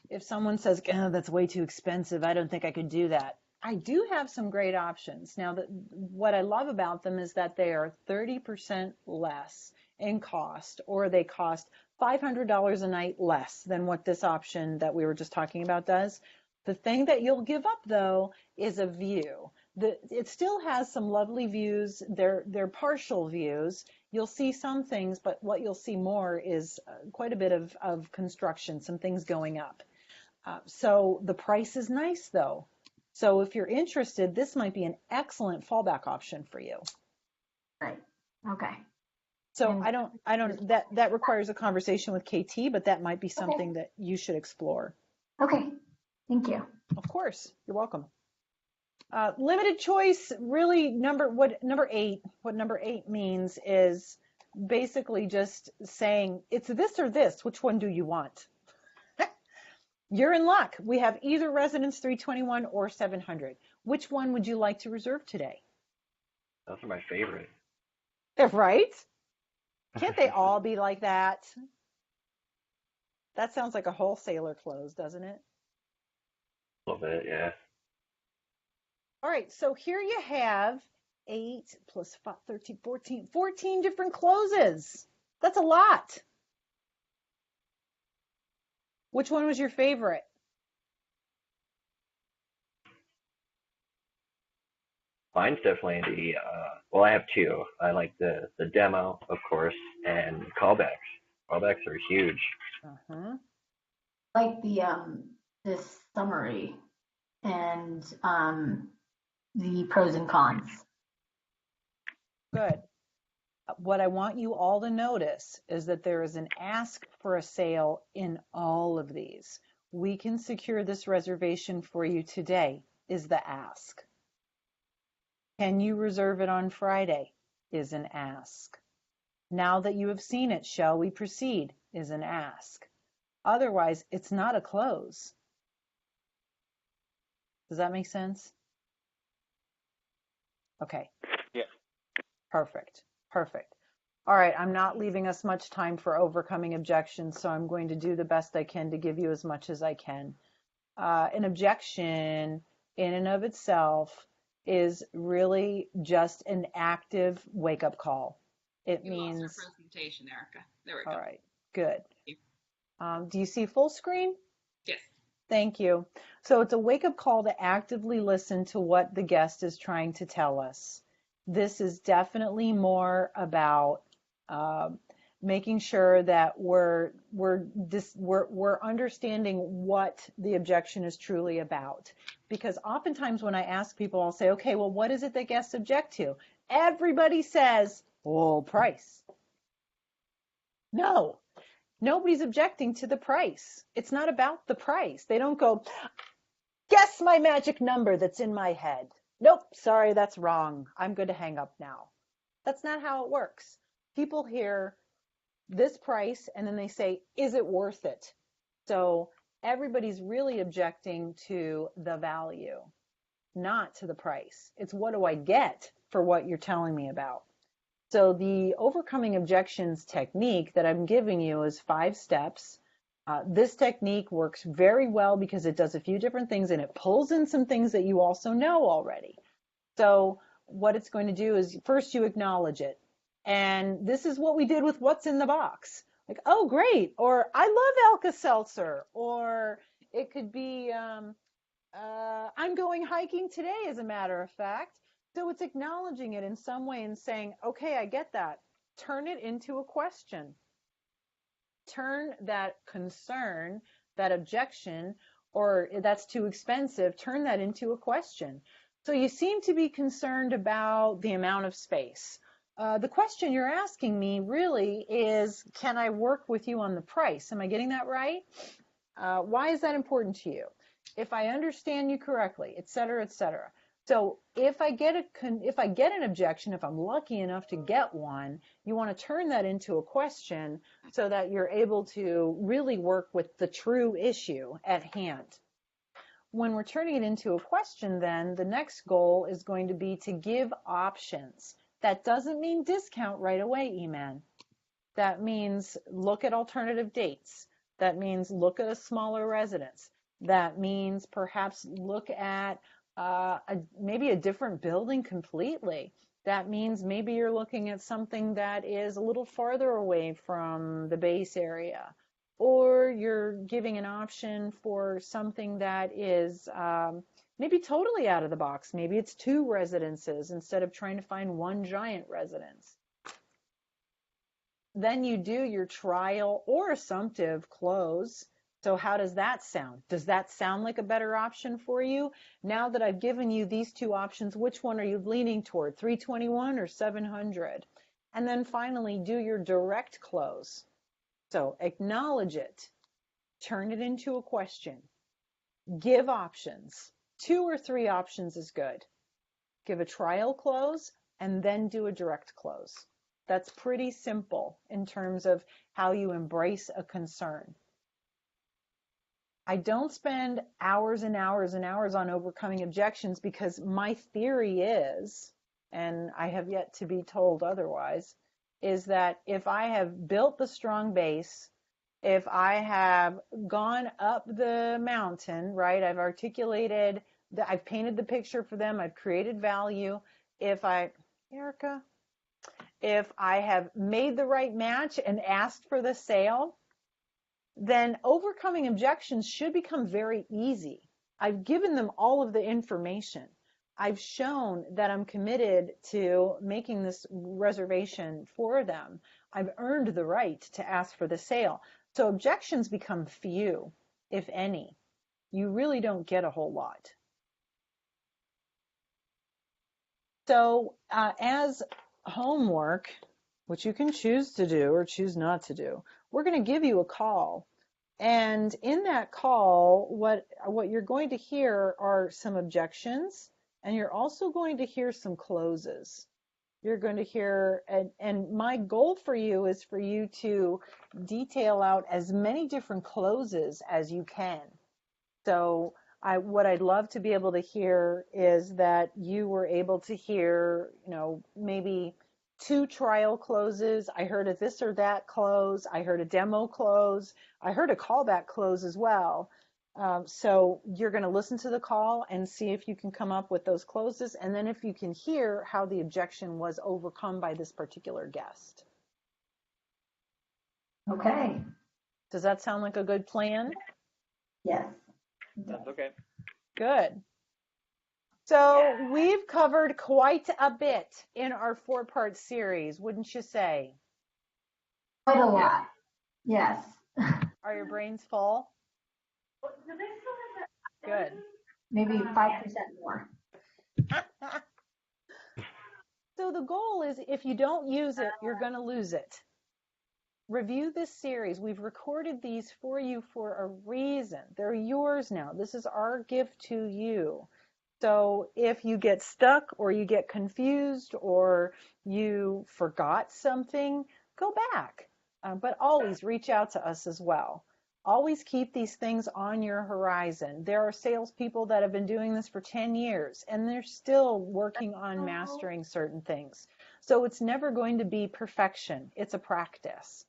A: If someone says, oh, that's way too expensive, I don't think I could do that. I do have some great options. Now, what I love about them is that they are 30% less in cost, or they cost $500 a night less than what this option that we were just talking about does. The thing that you'll give up, though, is a view. It still has some lovely views. They're partial views. You'll see some things, but what you'll see more is quite a bit of construction, some things going up. So the price is nice, though. So if you're interested, this might be an excellent fallback option for you.
E: Right. Okay.
A: So
E: And
A: that requires a conversation with KT, but that might be something that you should explore.
E: Okay. Thank you.
A: Of course, you're welcome. Limited choice, really, what number eight means is basically just saying it's this or this. Which one do you want? You're in luck. We have either Residence 321 or 700. Which one would you like to reserve today?
C: Those are my favorite.
A: Right? Can't they all be like that? That sounds like a wholesaler close, doesn't it?
C: A little bit, yeah.
A: All right, so here you have 8 plus 5, 13, 14 different closes. That's a lot. Which one was your favorite?
C: Mine's definitely well, I have two. I like the demo, of course, and callbacks. Callbacks are huge.
A: Uh-huh.
E: Like this summary and the pros and cons.
A: Good. What I want you all to notice is that there is an ask for a sale in all of these. We can secure this reservation for you today, is the ask. Can you reserve it on Friday, is an ask. Now that you have seen it, shall we proceed, is an ask. Otherwise, it's not a close. Does that make sense? Okay.
D: Yeah.
A: Perfect. All right, I'm not leaving us much time for overcoming objections, so I'm going to do the best I can to give you as much as I can. An objection in and of itself is really just an active wake-up call. It means...
B: lost our presentation, Erica. There we go.
A: All right, good.
B: Thank
A: Do you see full screen?
B: Yes.
A: Thank you. So it's a wake-up call to actively listen to what the guest is trying to tell us. This is definitely more about making sure that we're understanding what the objection is truly about. Because oftentimes when I ask people, I'll say, okay, well, what is it that guests object to? Everybody says, oh, price. No, nobody's objecting to the price. It's not about the price. They don't go, guess my magic number that's in my head. Nope, sorry, that's wrong. I'm going to hang up now. That's not how it works. People hear this price and then they say, is it worth it? So everybody's really objecting to the value, not to the price. It's what do I get for what you're telling me about? So the overcoming objections technique that I'm giving you is 5 steps. This technique works very well because it does a few different things and it pulls in some things that you also know already. So what it's going to do is first you acknowledge it. And this is what we did with what's in the box. Like, oh, great. Or I love Alka-Seltzer. Or it could be, I'm going hiking today, as a matter of fact. So it's acknowledging it in some way and saying, okay, I get that. Turn it into a question. Turn that concern, that objection, or that's too expensive, turn that into a question. So you seem to be concerned about the amount of space, The question you're asking me really is, can I work with you on the price? Am I getting that right? Why is that important to you? If I understand you correctly, et cetera, et cetera. So if I get an objection, if I'm lucky enough to get one, you want to turn that into a question so that you're able to really work with the true issue at hand. When we're turning it into a question, then the next goal is going to be to give options. That doesn't mean discount right away, Eman. That means look at alternative dates. That means look at a smaller residence. That means perhaps look at maybe a different building completely. That means maybe you're looking at something that is a little farther away from the base area, or you're giving an option for something that is maybe totally out of the box. Maybe it's 2 residences instead of trying to find one giant residence. Then you do your trial or assumptive close. So how does that sound? Does that sound like a better option for you? Now that I've given you these 2 options, which one are you leaning toward, 321 or 700? And then finally, do your direct close. So acknowledge it, turn it into a question, give options. 2 or 3 options is good. Give a trial close and then do a direct close. That's pretty simple in terms of how you embrace a concern. I don't spend hours and hours and hours on overcoming objections because my theory is, and I have yet to be told otherwise, is that if I have built the strong base, if I have gone up the mountain, right, I've articulated, I've painted the picture for them, I've created value, Erica, if I have made the right match and asked for the sale, then overcoming objections should become very easy. I've given them all of the information. I've shown that I'm committed to making this reservation for them. I've earned the right to ask for the sale. So objections become few, if any. You really don't get a whole lot. So as homework, which you can choose to do or choose not to do, we're going to give you a call. And in that call, what you're going to hear are some objections, and you're also going to hear some closes. You're going to hear, and my goal for you is for you to detail out as many different closes as you can. So what I'd love to be able to hear is that you were able to hear, maybe 2 trial closes. I heard a this or that close. I heard a demo close. I heard a callback close as well. So you're going to listen to the call and see if you can come up with those closes, and then if you can hear how the objection was overcome by this particular guest.
E: Okay.
A: Does that sound like a good plan?
E: Yes.
D: That's okay.
A: Good. So we've covered quite a bit in our 4-part series, wouldn't you say?
E: Quite a lot. Yes.
A: Are your brains full? Good.
E: Maybe 5% more.
A: So the goal is, if you don't use it, you're going to lose it. Review this series. We've recorded these for you for a reason. They're yours now. This is our gift to you. So if you get stuck or you get confused or you forgot something, go back. But always reach out to us as well. Always keep these things on your horizon. There are salespeople that have been doing this for 10 years, and they're still working on mastering certain things. So it's never going to be perfection. It's a practice.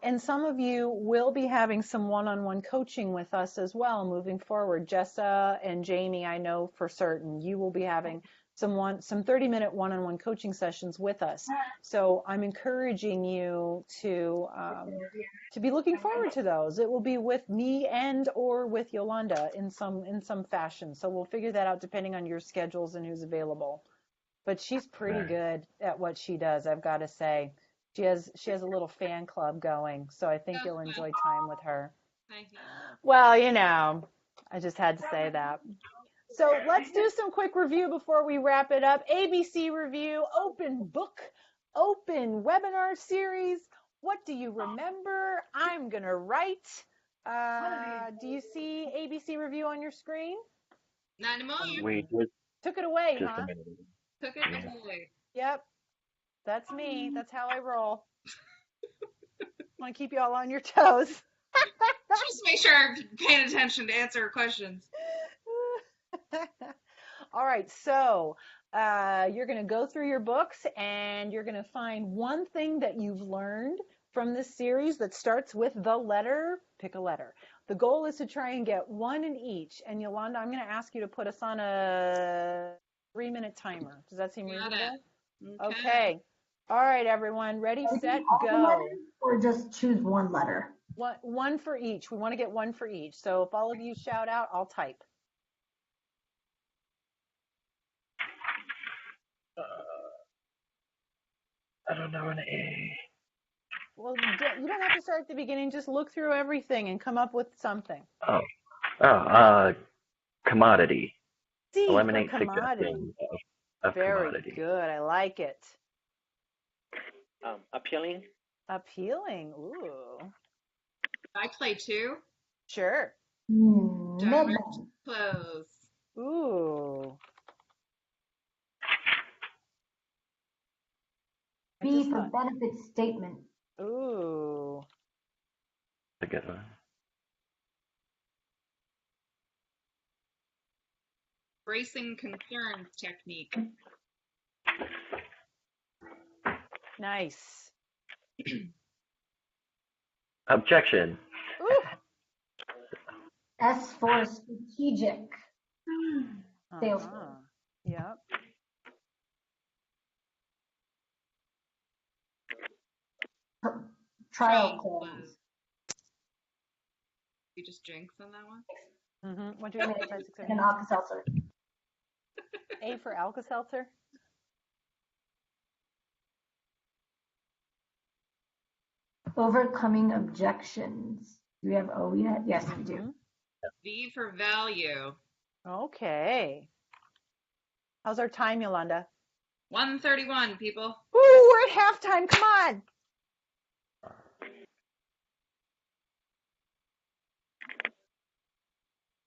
A: And some of you will be having some one-on-one coaching with us as well moving forward. Jessa and Jamie, I know for certain, you will be having some 30-minute one-on-one coaching sessions with us. So I'm encouraging you to be looking forward to those. It will be with me and or with Yolanda in some fashion. So we'll figure that out depending on your schedules and who's available. But she's pretty good at what she does, I've got to say. She has a little fan club going, so I think you'll enjoy time with her.
B: Thank you.
A: Well, I just had to say that. So let's do some quick review before we wrap it up. ABC review, open book, open webinar series. What do you remember? I'm going to write. Do you see ABC review on your screen?
B: Not anymore.
C: We did
A: Took it away,
C: just
A: huh?
C: a minute ago.
B: Took it
C: Yeah.
B: away.
A: Yep. That's me. That's how I roll. Want to keep you all on your toes.
B: Just make sure I'm paying attention to answer questions.
A: All right, so you're going to go through your books and you're going to find one thing that you've learned from this series that starts with the letter. Pick a letter. The goal is to try and get one in each. And Yolanda, I'm going to ask you to put us on a 3-minute timer. Does that seem
B: Got
A: reasonable?
B: it.
A: Okay. All right, everyone. Ready, set,
E: All the
A: go.
E: letters, or just choose one letter?
A: One for each. We want to get one for each. So if all of you shout out, I'll type.
C: I don't know an A.
A: Well, you don't have to start at the beginning. Just look through everything and come up with something.
C: Commodity.
A: C for
C: Eliminate
A: commodity.
C: suggestions of
A: Very
C: commodity.
A: good. I like it.
D: Appealing.
A: Appealing. Ooh.
B: I play two.
A: Sure.
E: Midnight.
B: Close.
A: Ooh. I
E: B
A: just
E: for
A: thought-
E: benefit statement.
A: Ooh.
C: That's a good one.
B: Bracing concerns technique.
A: Nice.
C: Objection.
A: Ooh.
E: S for strategic. Sales
A: Uh-huh. Yep.
E: Trial
B: close.
E: close.
B: You just jinx on that one?
A: Mm-hmm. 1, 2, 3, 4, 5, 6, 7,
E: And
A: 8.
E: Alka-Seltzer.
A: A for Alka-Seltzer.
E: Overcoming objections. Do we have O yet? Yes, we do.
A: Mhm.
B: V for value.
A: Okay. How's our time, Yolanda?
B: 131, people.
A: Ooh, we're at halftime. Come on.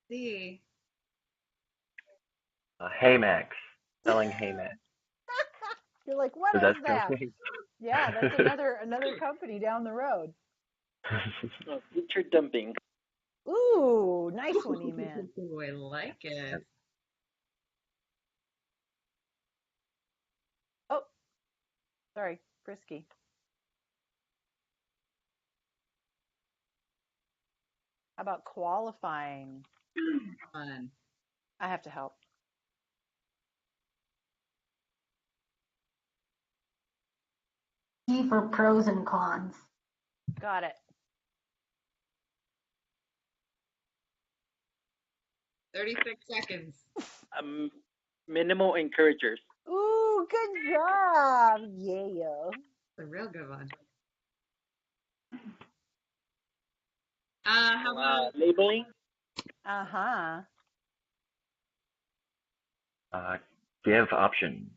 B: C.
C: Haymax. Selling Haymax.
A: You're like, what
C: Is
A: is
C: that
A: that?
C: company?
A: Yeah, that's another company down the road.
D: Feature dumping.
A: Ooh, nice one, E-Man.
B: Ooh, I like it.
A: Oh, sorry, Frisky. How about qualifying?
B: Fun.
A: I have to help.
E: P for pros and cons.
A: Got it.
B: 36 seconds.
D: Minimal encouragers.
A: Ooh, good job. Yeah.
B: A real good one. How about
D: Labeling.
A: Uh-huh.
C: Give options.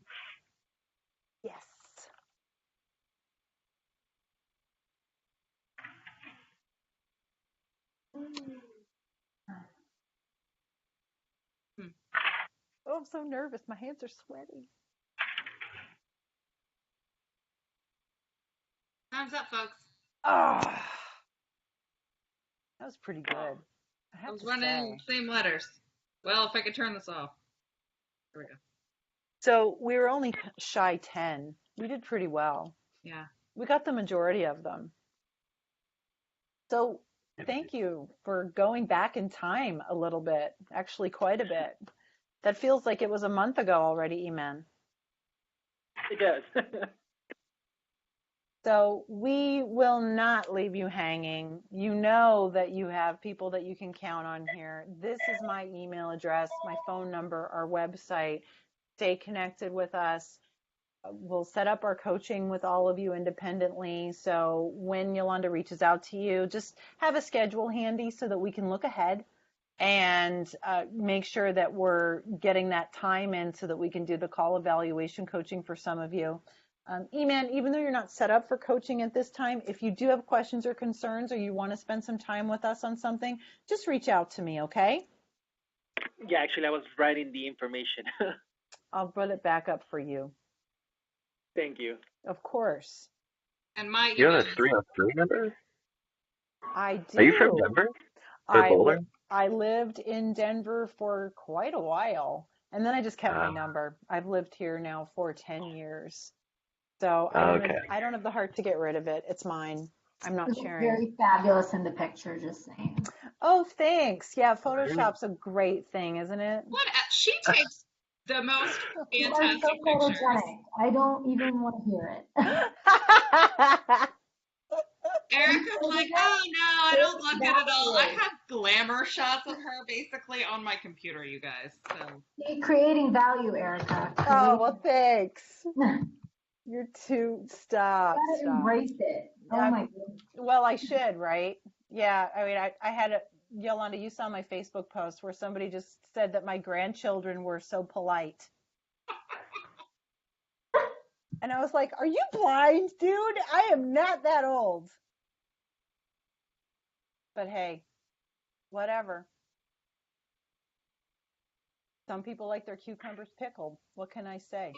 A: Yes. Oh, I'm so nervous. My hands are sweaty.
B: time's up, folks?
A: Oh, that was pretty good. I
B: I
A: have
B: was
A: to
B: running
A: say.
B: same letters. Well, if I could turn this off. There we go.
A: So we were only shy 10. We did pretty well.
B: Yeah.
A: We got the majority of them. So thank you for going back in time a little bit, actually quite a bit. That feels like it was a month ago already, Eman.
D: It does.
A: So we will not leave you hanging. You know that you have people that you can count on here. This is my email address, my phone number, our website. Stay connected with us. We'll set up our coaching with all of you independently. So when Yolanda reaches out to you, just have a schedule handy so that we can look ahead and make sure that we're getting that time in so that we can do the call evaluation coaching for some of you. Eman, even though you're not set up for coaching at this time, if you do have questions or concerns or you want to spend some time with us on something, just reach out to me, okay?
D: Yeah, actually, I was writing the information.
A: I'll put it back up for you.
D: Thank you.
A: Of course.
B: And my
C: You have
B: email
C: a 303 number?
A: I do.
C: Are you from Denver? Or Boulder?
A: I lived in Denver for quite a while, and then I just kept my number. I've lived here now for 10 years. So I don't have the heart to get rid of it. It's mine. I'm not sharing.
E: Very fabulous in the picture, just saying.
A: Oh, thanks. Yeah, Photoshop's a great thing, isn't it?
B: what she takes the most
E: I'm so
B: fantastic pictures.
E: photogenic. I don't even want to hear it.
B: Erica's like, oh no, I don't look good at all. I have glamour shots of her basically on my computer, you guys. So
E: Creating value, Erica.
A: Oh, well, thanks. You're too stop.
E: Embrace it. Oh my goodness.
A: Well, I should, right? Yeah. I mean, I had a Yolanda, you saw my Facebook post where somebody just said that my grandchildren were so polite. And I was like, are you blind, dude? I am not that old. But hey, whatever. Some people like their cucumbers pickled. What can I say?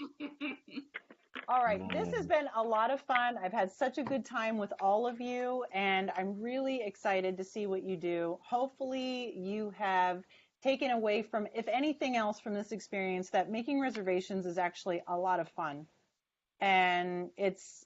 A: All right, this has been a lot of fun. I've had such a good time with all of you, and I'm really excited to see what you do. Hopefully you have taken away from, if anything else from this experience, that making reservations is actually a lot of fun. And it's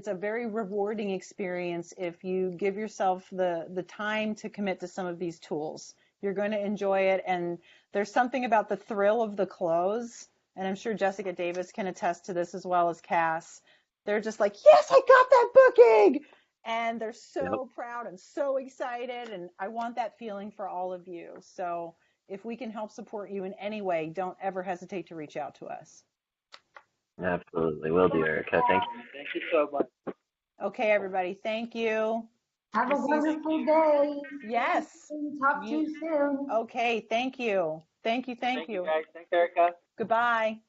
A: a very rewarding experience if you give yourself the time to commit to some of these tools. You're going to enjoy it, and there's something about the thrill of the close, and I'm sure Jessica Davis can attest to this as well as Cass. They're just like, yes, I got that booking! And they're so proud and so excited, and I want that feeling for all of you. So if we can help support you in any way, don't ever hesitate to reach out to us.
C: Absolutely. Will do, Erica. Thank you.
D: Thank you so much.
A: Okay, everybody. Thank you.
E: Have a wonderful day.
A: Yes.
E: Talk to you soon.
A: Okay. Thank you. Thank you.
D: Thank you, guys. Thanks, Erica.
A: Goodbye.